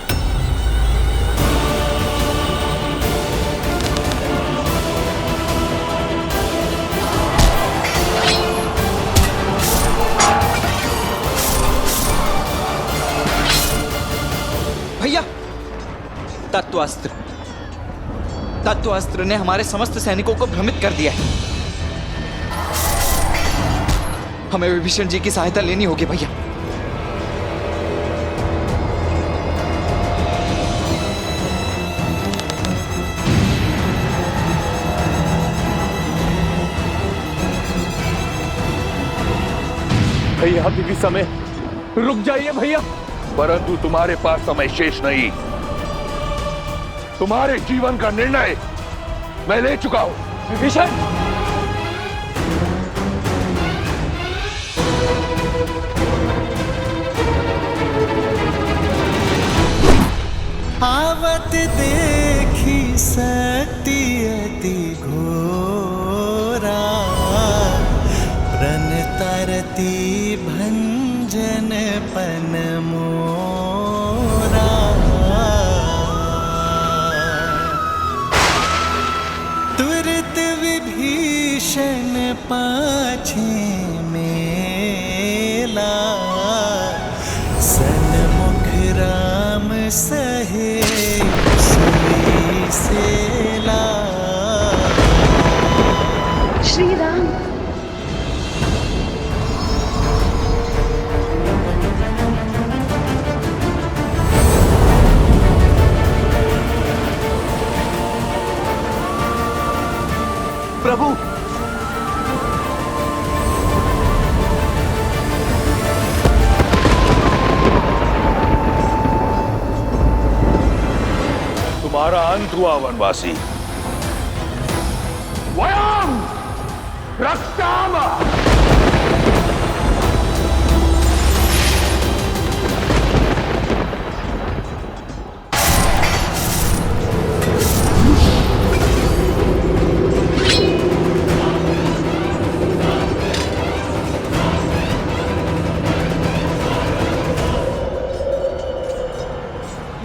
भैया, तत्वास्त्र ने हमारे समस्त सैनिकों को भ्रमित कर दिया है। हमें विभीषण जी की सहायता लेनी होगी भैया। भैया, अभी भी समय, रुक जाइए भैया। परंतु तुम्हारे पास समय शेष नहीं। तुम्हारे जीवन का निर्णय मैं ले चुका हूं। विभीषण, आवत देखी शक्ति अति घोरा, आरती भंजन पन मोरा। तुरत विभीषण पाछे मेला, सन्मुख राम सहे सुई सेला। श्री राम, प्रभु, तुम्हारा अंत हुआ वनवासी। वयम रक्षाम।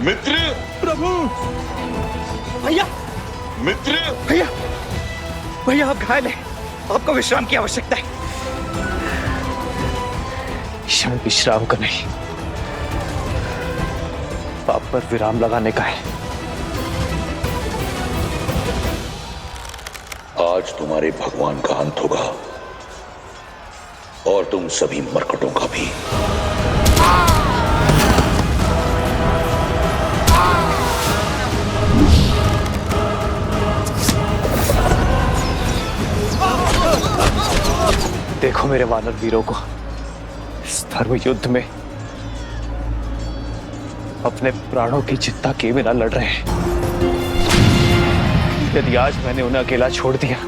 मित्र, प्रभु, भैया, मित्र, भैया, भैया आप घायल हैं, आपको विश्राम की आवश्यकता है। क्षण विश्राम का नहीं, पाप पर विराम लगाने का है। आज तुम्हारे भगवान का अंत होगा और तुम सभी मरकटों का भी। देखो मेरे वानर वीरों को इस धर्म युद्ध में अपने प्राणों की चिंता किए बिना लड़ रहे हैं। यदि आज मैंने उन्हें अकेला छोड़ दिया,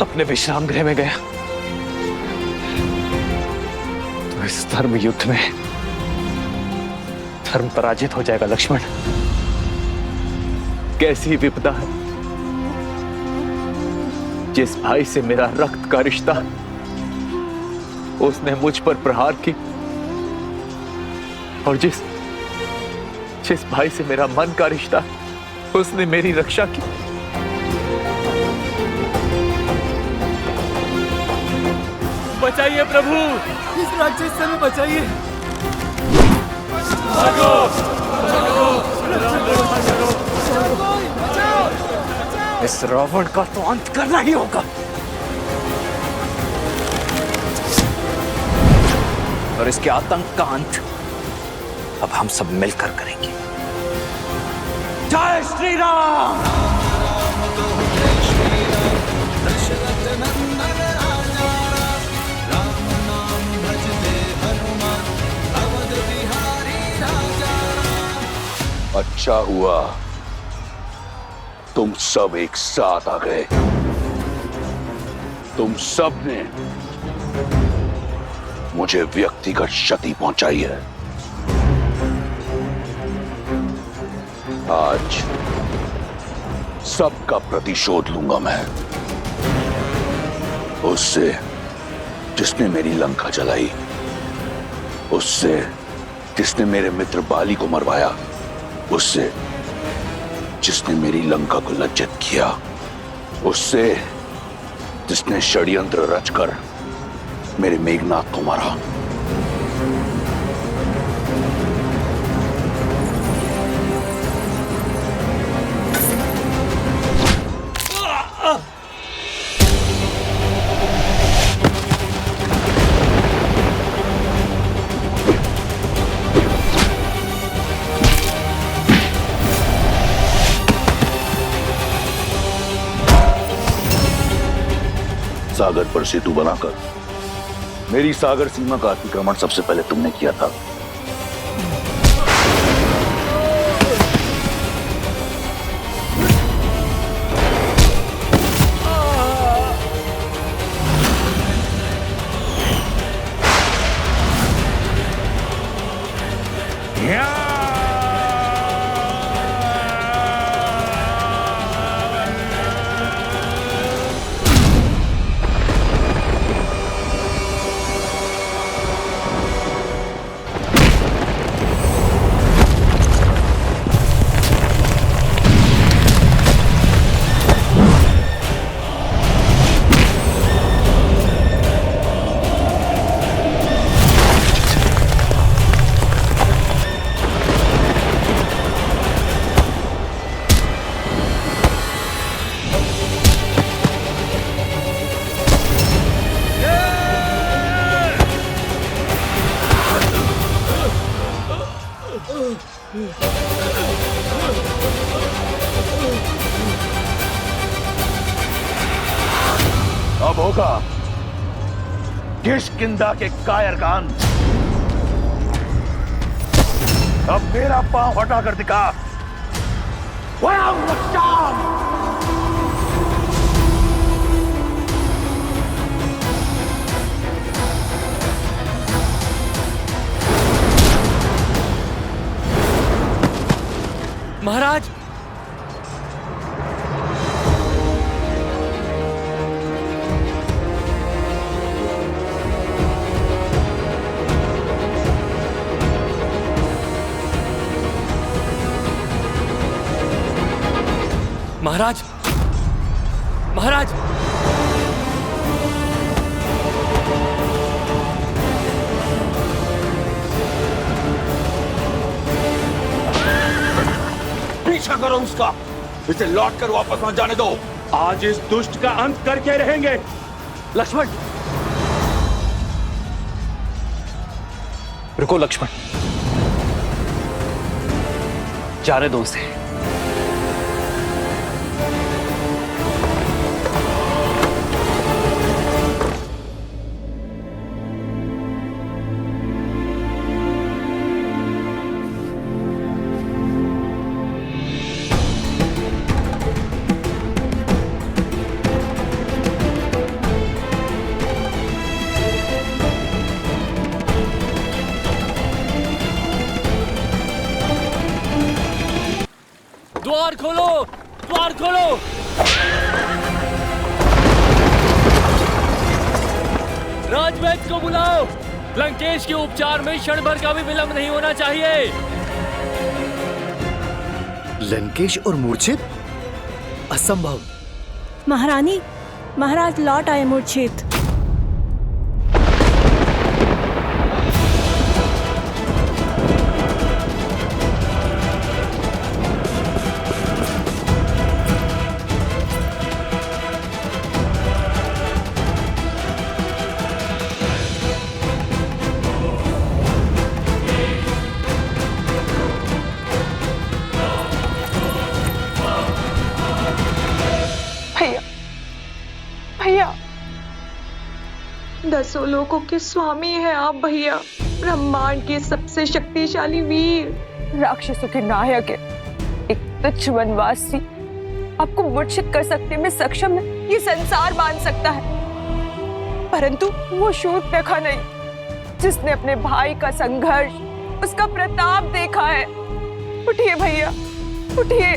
अपने विश्राम गृह में गया, तो इस धर्म युद्ध में धर्म पराजित हो जाएगा। लक्ष्मण, कैसी विपदा है जिस भाई से मेरा रक्त का रिश्ता, उसने मुझ पर प्रहार की, और जिस भाई से मेरा मन का रिश्ता, उसने मेरी रक्षा की। बचाइए प्रभु, इस राक्षस से हमें बचाइए। भागो, इस रावण का तो अंत करना ही होगा, और इसके आतंक का अंत अब हम सब मिलकर करेंगे। जय श्री राम। अच्छा हुआ तुम सब एक साथ आ गए। तुम सब ने मुझे व्यक्तिगत क्षति पहुंचाई है। आज सबका प्रतिशोध लूंगा मैं, उससे जिसने मेरी लंका जलाई, उससे जिसने मेरे मित्र बाली को मरवाया, उससे जिसने मेरी लंका को लज्जित किया, उससे जिसने षड्यंत्र रचकर मेरे मेघनाथ को मारा। सागर पर सेतु बनाकर मेरी सागर सीमा का अतिक्रमण सबसे पहले तुमने किया था। अब होगा किष्किंधा के कायर का अंत। अब मेरा पांव हटा कर दिखा। महाराज, महाराज, महाराज, पीछा करो उसका, इसे लौट कर वापस न जाने दो। आज इस दुष्ट का अंत करके रहेंगे। लक्ष्मण, रुको लक्ष्मण, जाने दो उसे। द्वार खोलो, द्वार खोलो। राजवैद्य को बुलाओ। लंकेश के उपचार में क्षण भर का भी विलंब नहीं होना चाहिए। लंकेश और मूर्छित? असंभव। महारानी, महाराज लौट आए मूर्छित। दसों लोगों के स्वामी हैं आप भैया, ब्रह्मांड के सबसे शक्तिशाली वीर, राक्षसों के नायक है। एक तुच्छ वनवासी आपको मूर्छित कर सकने में सक्षम है, ये संसार मान सकता है, परंतु वो शूर्पणखा नहीं, जिसने अपने भाई का संघर्ष, उसका प्रताप देखा है। उठिए भैया, उठिए।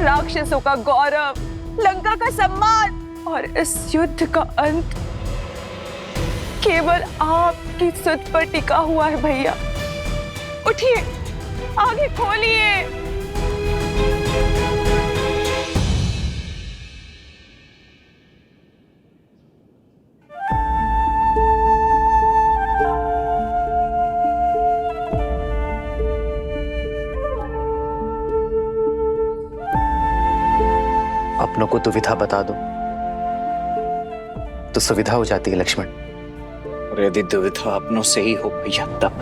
राक्षसों का गौरव, लंका का सम्मान और इस युद्ध का अंत केवल आपकी सुध पर टिका हुआ है भैया। उठिए, आगे खोलिए। अपनों को दुविधा बता दो तो सुविधा हो जाती है लक्ष्मण। और यदि दुविधा अपनों से ही हो भैया तब?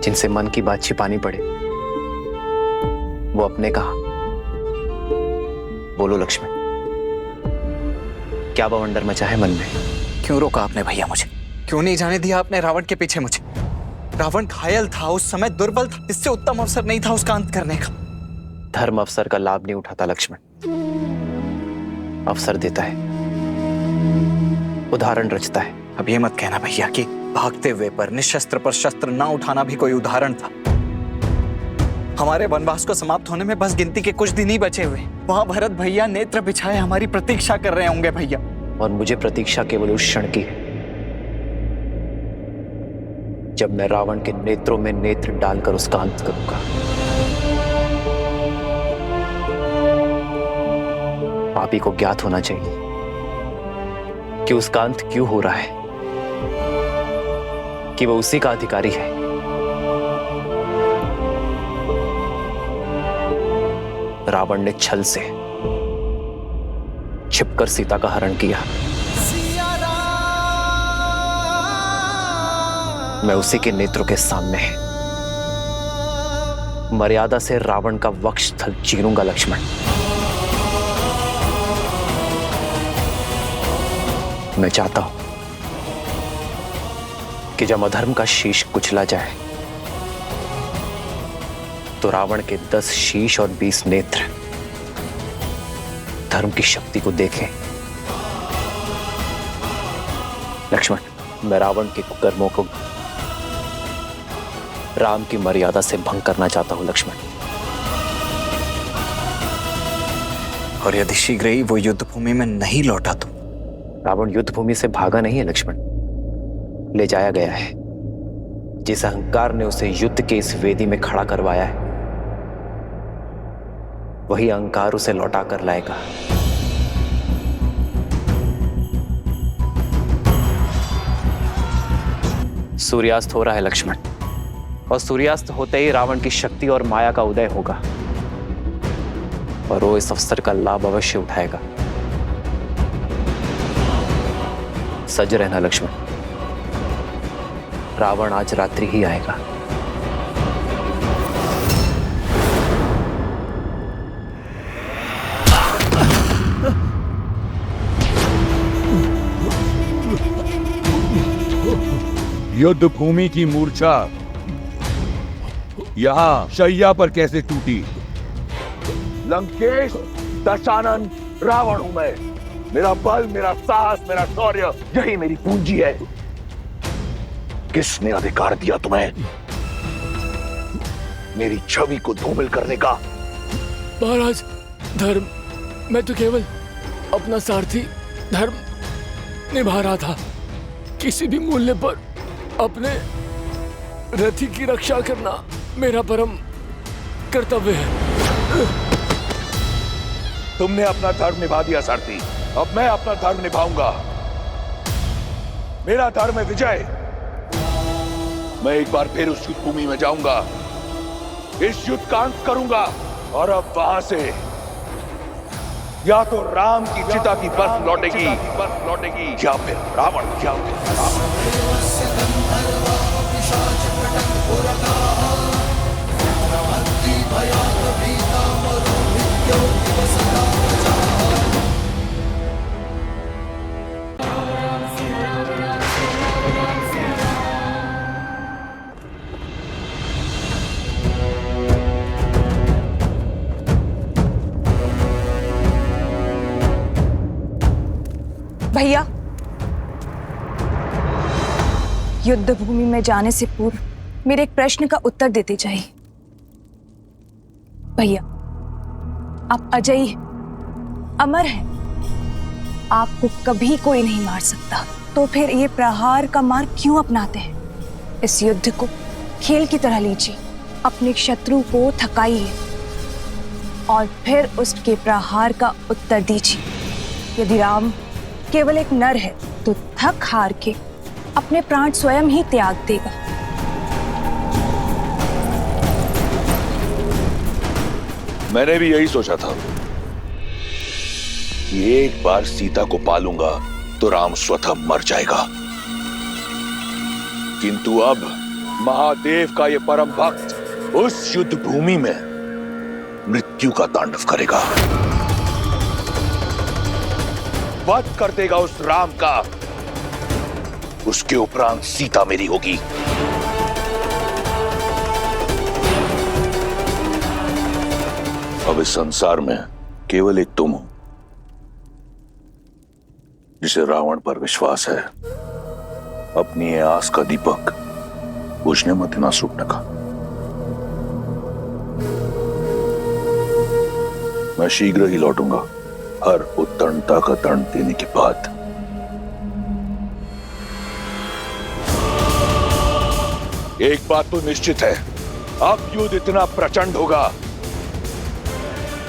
जिनसे मन की बात छिपानी पड़े वो अपने कहा। बोलो लक्ष्मण, क्या बवंडर मचा है मन में? क्यों रोका आपने भैया मुझे? क्यों नहीं जाने दिया आपने रावण के पीछे मुझे? रावण घायल था, उस समय दुर्बल था, इससे उत्तम अवसर नहीं था उसका अंत करने का। धर्म अवसर का लाभ नहीं उठाता लक्ष्मण, अवसर देता है, उदाहरण रचता है। अब ये मत कहना भैया कि भागते हुए पर निशस्त्र पर शस्त्र ना उठाना भी कोई उदाहरण था। हमारे वनवास को समाप्त होने में बस गिनती के कुछ दिन ही बचे हुए। वहां भरत भैया नेत्र बिछाए हमारी प्रतीक्षा कर रहे होंगे भैया। और मुझे प्रतीक्षा केवल उस क्षण की है जब मैं रावण के नेत्रों में नेत्र डालकर उसका अंत करूंगा। पापी को ज्ञात होना चाहिए कि उसका अंत क्यों हो रहा है, कि वो उसी का अधिकारी है। रावण ने छल से छिपकर सीता का हरण किया। मैं उसी के नेत्रों के सामने मर्यादा से रावण का वक्षस्थल चीरूंगा लक्ष्मण। मैं चाहता हूं कि जब अधर्म का शीश कुचला जाए तो रावण के 10 शीश और 20 नेत्र धर्म की शक्ति को देखें। लक्ष्मण, मैं रावण के कुकर्मों को राम की मर्यादा से भंग करना चाहता हूं लक्ष्मण। और यदि शीघ्र ही वो युद्ध भूमि में नहीं लौटा तो? रावण युद्ध भूमि से भागा नहीं है लक्ष्मण, ले जाया गया है। जिस अहंकार ने उसे युद्ध के इस वेदी में खड़ा करवाया है, वही अहंकार उसे लौटा कर लाएगा। सूर्यास्त हो रहा है लक्ष्मण, और सूर्यास्त होते ही रावण की शक्ति और माया का उदय होगा, और वो इस अवसर का लाभ अवश्य उठाएगा। सज रहना लक्ष्मण, रावण आज रात्रि ही आएगा। युद्ध भूमि की मूर्छा यहाँ शैया पर कैसे टूटी? लंकेश, दशानन, रावण हूं मैं। मेरा बल, मेरा साहस, मेरा शौर्य, यही मेरी पूंजी है। किसने अधिकार दिया तुम्हें मेरी छवि को धूमिल करने का? महाराज, धर्म, मैं तो केवल अपना सारथी धर्म निभा रहा था। किसी भी मूल्य पर अपने रथी की रक्षा करना मेरा परम कर्तव्य है। तुमने अपना धर्म निभा दिया सारथी, अब मैं अपना धर्म निभाऊंगा। मेरा धर्म है विजय। मैं एक बार फिर उस युद्ध भूमि में जाऊंगा, इस युद्ध का अंत करूंगा, और अब वहां से या तो राम की चिता की बस लौटेगी या फिर रावण भैया, युद्ध भूमि में जाने से पूर्व मेरे एक प्रश्न का उत्तर देते जाइए। भैया, आप अजयी हैं, अमर हैं, आपको कभी कोई नहीं मार सकता, तो फिर ये प्रहार का मार्ग क्यों अपनाते हैं? इस युद्ध को खेल की तरह लीजिए, अपने शत्रु को थकाइए और फिर उसके प्रहार का उत्तर दीजिए। यदि राम केवल एक नर है तो थक हार के अपने प्राण स्वयं ही त्याग देगा। मैंने भी यही सोचा था कि एक बार सीता को पालूंगा तो राम स्वतः मर जाएगा, किंतु अब महादेव का यह परम भक्त उस युद्ध भूमि में मृत्यु का तांडव करेगा, वध कर देगा उस राम का। उसके उपरांत सीता मेरी होगी। अब इस संसार में केवल एक तुम हो जिसे रावण पर विश्वास है। अपनी ये आस का दीपक बुझने मत देना सूर्पनखा। मैं शीघ्र ही लौटूंगा, हर उत्तरणता का दंड देने के बाद। एक बात तो निश्चित है, अब युद्ध इतना प्रचंड होगा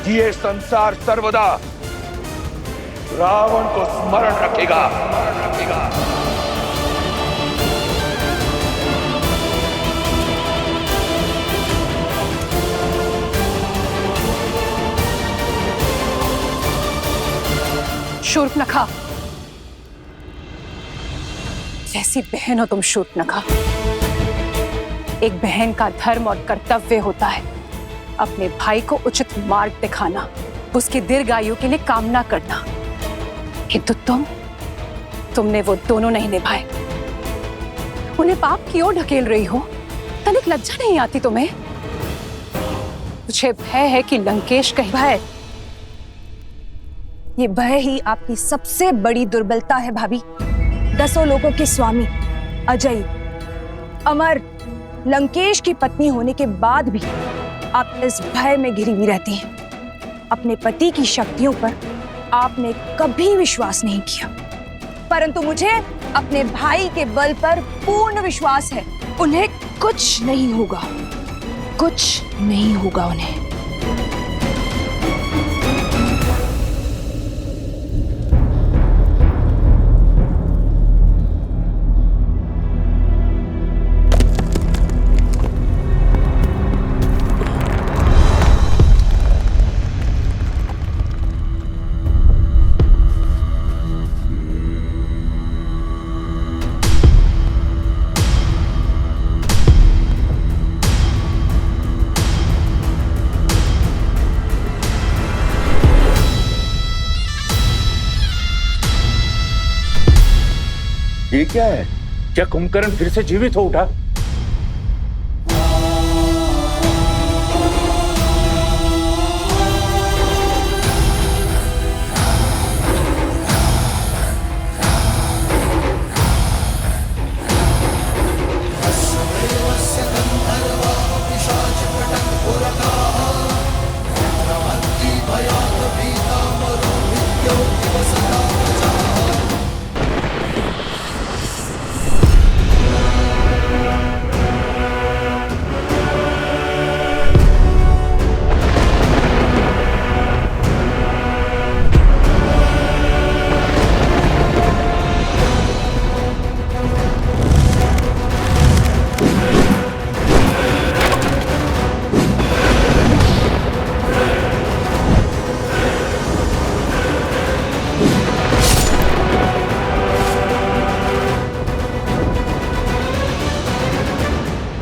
कि ये संसार सर्वदा रावण को स्मरण रखेगा। शूर्पनखा, कैसी बहन हो तुम शूर्पनखा। एक बहन का धर्म और कर्तव्य होता है अपने भाई को उचित मार्ग दिखाना, उसकी दीर्घायु के लिए कामना करना, किंतु तुमने वो दोनों नहीं निभाए। उन्हें पाप की ओर ढकेल रही हो, तनिक लज्जा नहीं आती तुम्हें? मुझे भय है कि लंकेश कहीं भय, ये भय ही आपकी सबसे बड़ी दुर्बलता है भाभी। 10 लोगों के स्वामी, अजय, अमर, लंकेश की पत्नी होने के बाद भी आप इस भय में घिरी हुई रहती हैं। अपने पति की शक्तियों पर आपने कभी विश्वास नहीं किया, परंतु मुझे अपने भाई के बल पर पूर्ण विश्वास है। उन्हें कुछ नहीं होगा, कुछ नहीं होगा उन्हें। ये क्या है? क्या कुंभकर्ण फिर से जीवित हो उठा?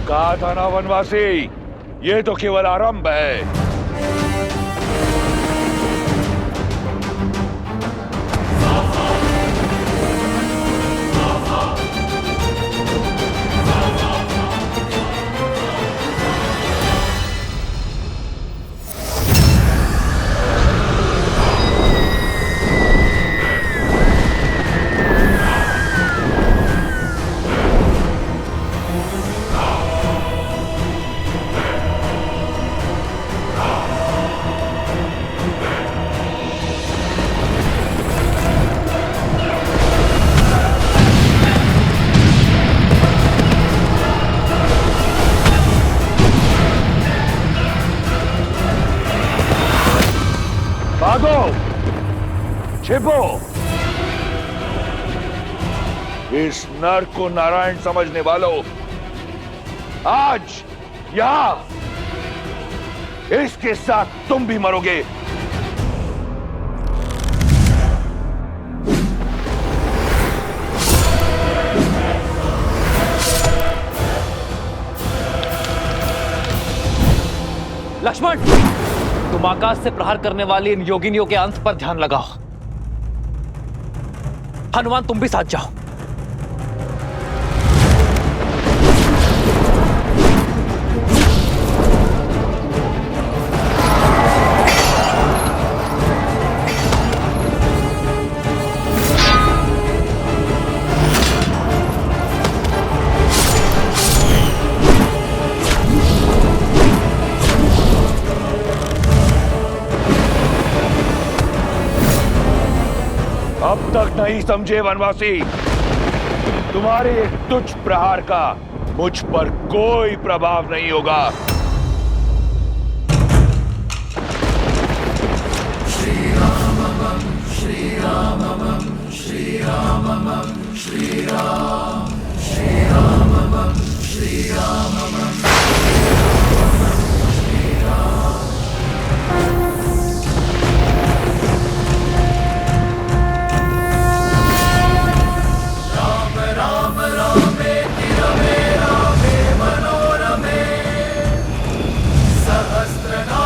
कहा था ना वनवासी, ये तो केवल आरंभ है। भागो, छिपो। इस नर को नारायण समझने वालों, आज यहां इसके साथ तुम भी मरोगे। लक्ष्मण, तुम आकाश से प्रहार करने वाली इन योगिनियों के अंत पर ध्यान लगाओ। हनुमान, तुम भी साथ जाओ। अब तक नहीं समझे वनवासी, तुम्हारे एक तुच्छ प्रहार का मुझ पर कोई प्रभाव नहीं होगा। श्री राम श्री राम श्री राम श्री राम श्री राम श्री राम सहस्त्र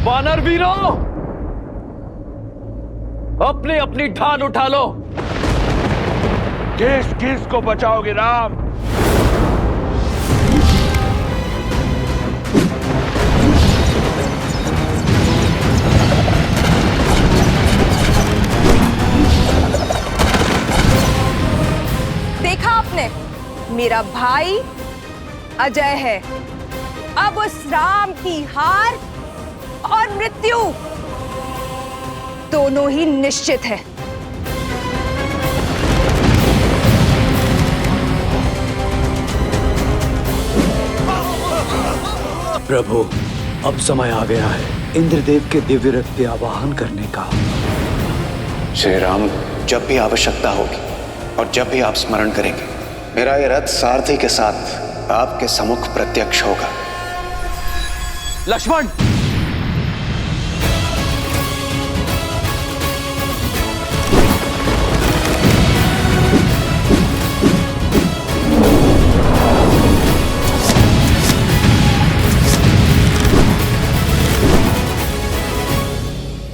वानर वीरों, अपनी अपनी ढाल उठा लो। किस किस को बचाओगे राम? देखा आपने, मेरा भाई अजय है। अब उस राम की हार और मृत्यु दोनों ही निश्चित है। प्रभु, अब समय आ गया है इंद्रदेव के दिव्य रथ पे आवाहन करने का। श्री राम, जब भी आवश्यकता होगी और जब भी आप स्मरण करेंगे, मेरा ये रथ सारथी के साथ आपके सम्मुख प्रत्यक्ष होगा। लक्ष्मण,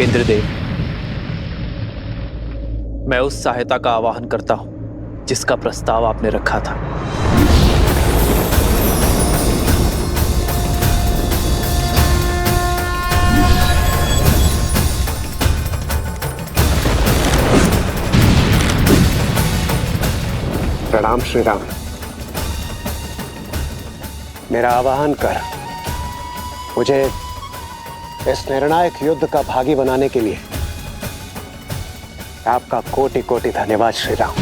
इंद्रदेव, मैं उस सहायता का आवाहन करता हूं जिसका प्रस्ताव आपने रखा था। प्रणाम श्री राम। मेरा आवाहन कर मुझे इस निर्णायक युद्ध का भागी बनाने के लिए आपका कोटि कोटि धन्यवाद श्री राम।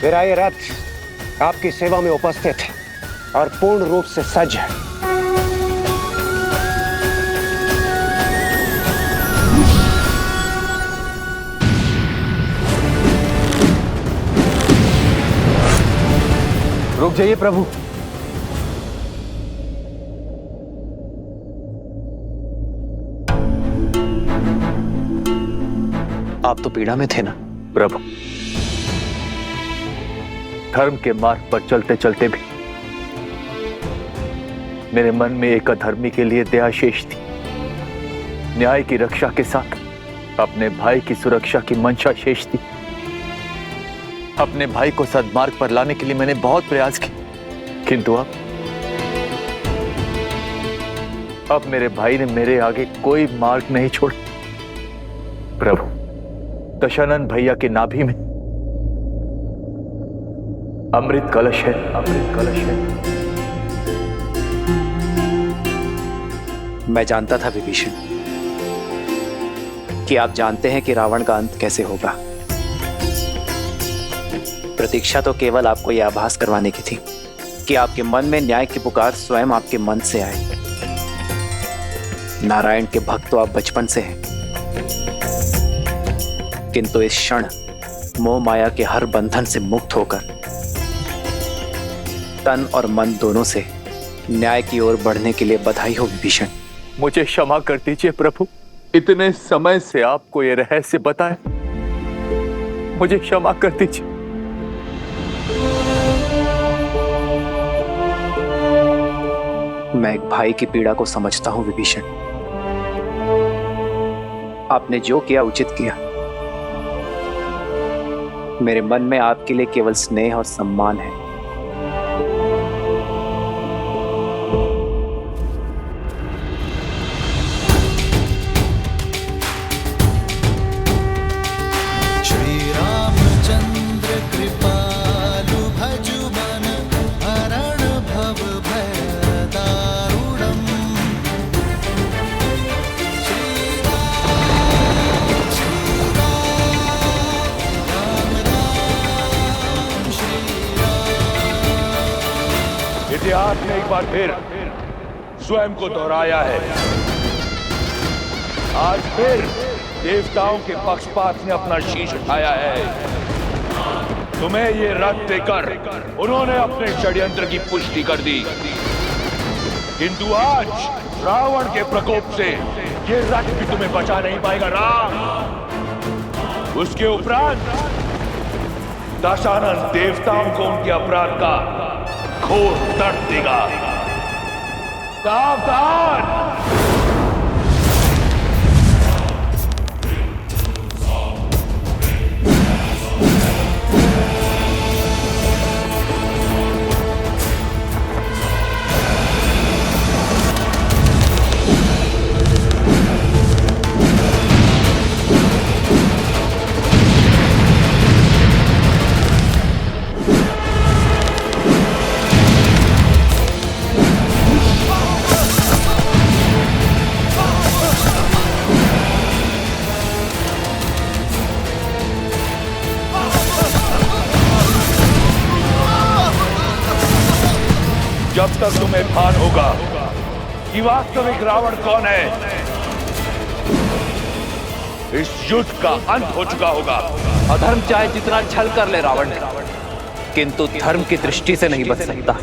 मेरा ये रथ आपकी सेवा में उपस्थित है और पूर्ण रूप से सज्ज है। रुक जाइए प्रभु। आप तो पीड़ा में थे ना प्रभु। धर्म के मार्ग पर चलते चलते भी मेरे मन में एक अधर्मी के लिए दया शेष थी। न्याय की रक्षा के साथ अपने भाई की सुरक्षा की मंशा शेष थी। अपने भाई को सद्मार्ग पर लाने के लिए मैंने बहुत प्रयास किए, किंतु अब मेरे भाई ने मेरे आगे कोई मार्ग नहीं छोड़ा। प्रभु, दशानन भैया के नाभि में अमृत कलश है, अमृत कलश है। मैं जानता था विभीषण कि आप जानते हैं कि रावण का अंत कैसे होगा। प्रतीक्षा तो केवल आपको यह आभास करवाने की थी कि आपके मन में न्याय की पुकार स्वयं आपके मन से आए। नारायण के भक्त तो आप बचपन से हैं, किंतु इस क्षण मोह माया के हर बंधन से मुक्त होकर तन और मन दोनों से न्याय की ओर बढ़ने के लिए बधाई हो विभीषण। मुझे क्षमा कर दीजिए प्रभु, इतने समय से आपको ये रहस्य बताए, मुझे क्षमा कर दीजिए। मैं एक भाई की पीड़ा को समझता हूं विभीषण। आपने जो किया उचित किया। मेरे मन में आपके लिए केवल स्नेह और सम्मान है। श्री रामचंद्र कृपालु भजु मन हरण भव भय दारुणम्। इतिहास में एक बार फिर स्वयं को दोहराया है। आज फिर देवताओं के पक्षपात ने अपना शीश उठाया है। तुम्हें ये रथ देकर उन्होंने अपने षड्यंत्र की पुष्टि कर दी, किंतु आज रावण के प्रकोप से ये रथ भी तुम्हें बचा नहीं पाएगा राम। उसके उपरांत दशानन देवताओं को उनके अपराध का घोर दर्द देगा। सावधान! जब तक तुम्हें भान होगा कि वास्तविक रावण कौन है, इस युद्ध का अंत हो चुका होगा। अधर्म चाहे जितना छल कर ले रावण, किंतु धर्म की दृष्टि से नहीं बच सकता।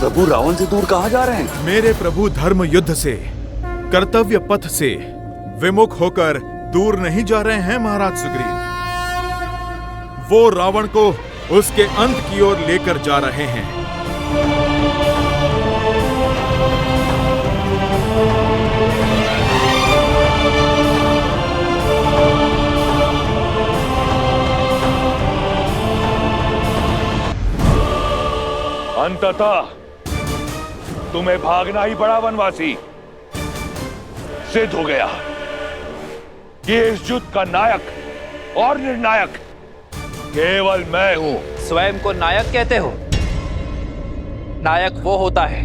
प्रभु रावण से दूर कहां जा रहे हैं? मेरे प्रभु धर्म युद्ध से, कर्तव्य पथ से विमुख होकर दूर नहीं जा रहे हैं महाराज सुग्रीव। वो रावण को उसके अंत की ओर लेकर जा रहे हैं। अंततः तुम्हें भागना ही पड़ा वनवासी। सिद्ध हो गया कि इस युद्ध का नायक और निर्णायक केवल मैं हूं। स्वयं को नायक कहते हो? नायक वो होता है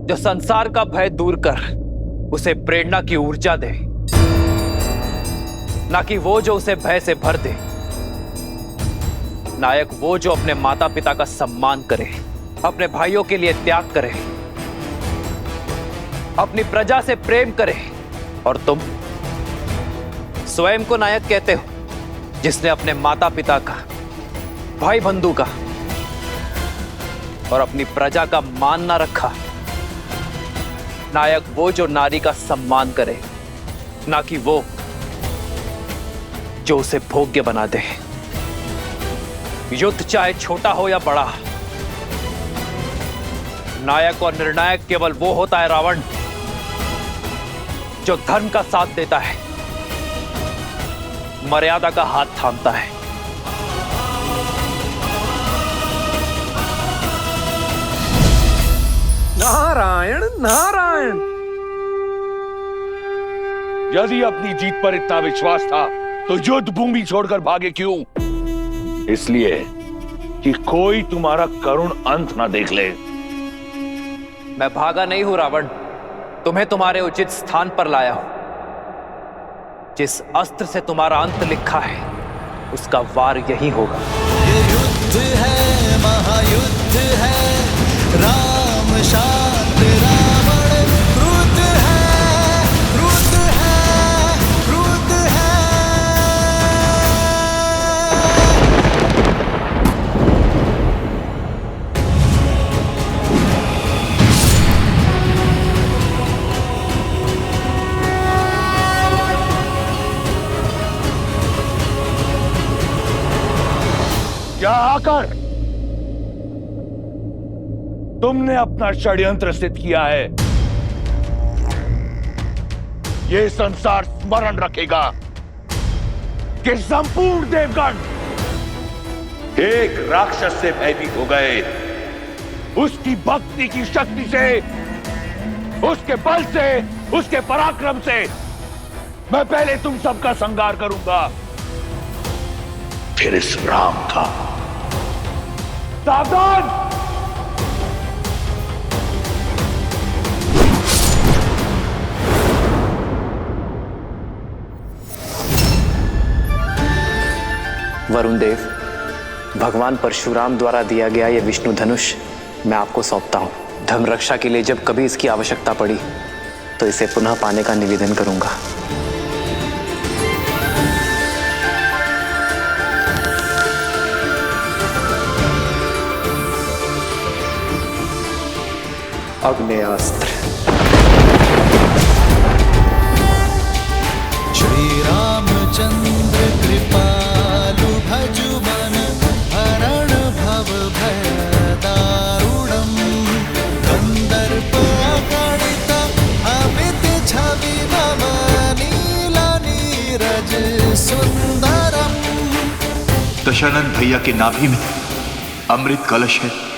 जो संसार का भय दूर कर उसे प्रेरणा की ऊर्जा दे, ना कि वो जो उसे भय से भर दे। नायक वो जो अपने माता पिता का सम्मान करे, अपने भाइयों के लिए त्याग करे, अपनी प्रजा से प्रेम करे। और तुम स्वयं को नायक कहते हो जिसने अपने माता पिता का, भाई बंधु का और अपनी प्रजा का मान ना रखा। नायक वो जो नारी का सम्मान करे, ना कि वो जो उसे भोग्य बना दे। युद्ध चाहे छोटा हो या बड़ा, नायक और निर्णायक केवल वो होता है रावण जो धर्म का साथ देता है, मर्यादा का हाथ थामता है। नारायण नारायण! यदि अपनी जीत पर इतना विश्वास था तो युद्ध भूमि छोड़कर भागे क्यों? इसलिए कि कोई तुम्हारा करुण अंत ना देख ले। मैं भागा नहीं हूं रावण, तुम्हें तुम्हारे उचित स्थान पर लाया हूं। जिस अस्त्र से तुम्हारा अंत लिखा है उसका वार यही होगा। ये युद्ध है, महायुद्ध है, राम शांत रावण क्रुद्ध है, यहाँ आकर तुमने अपना षड्यंत्र सिद्ध किया है। ये संसार स्मरण रखेगा कि संपूर्ण देवगण एक राक्षस से भयभीत हो गए। उसकी भक्ति की शक्ति से, उसके बल से, उसके पराक्रम से मैं पहले तुम सबका संहार करूंगा, फिर इस राम का। सावधान! वरुण देव, भगवान परशुराम द्वारा दिया गया यह विष्णु धनुष मैं आपको सौंपता हूं। धर्म रक्षा के लिए जब कभी इसकी आवश्यकता पड़ी तो इसे पुनः पाने का निवेदन करूंगा। अग्नेयास्त्र। श्री रामचंद्र कृपालु भजु मन हरण भव भय दारुणम कंदर्प अगणित अमित छवि नव नील नीरज सुंदरम। दशानंद भैया की नाभि में अमृत कलश है।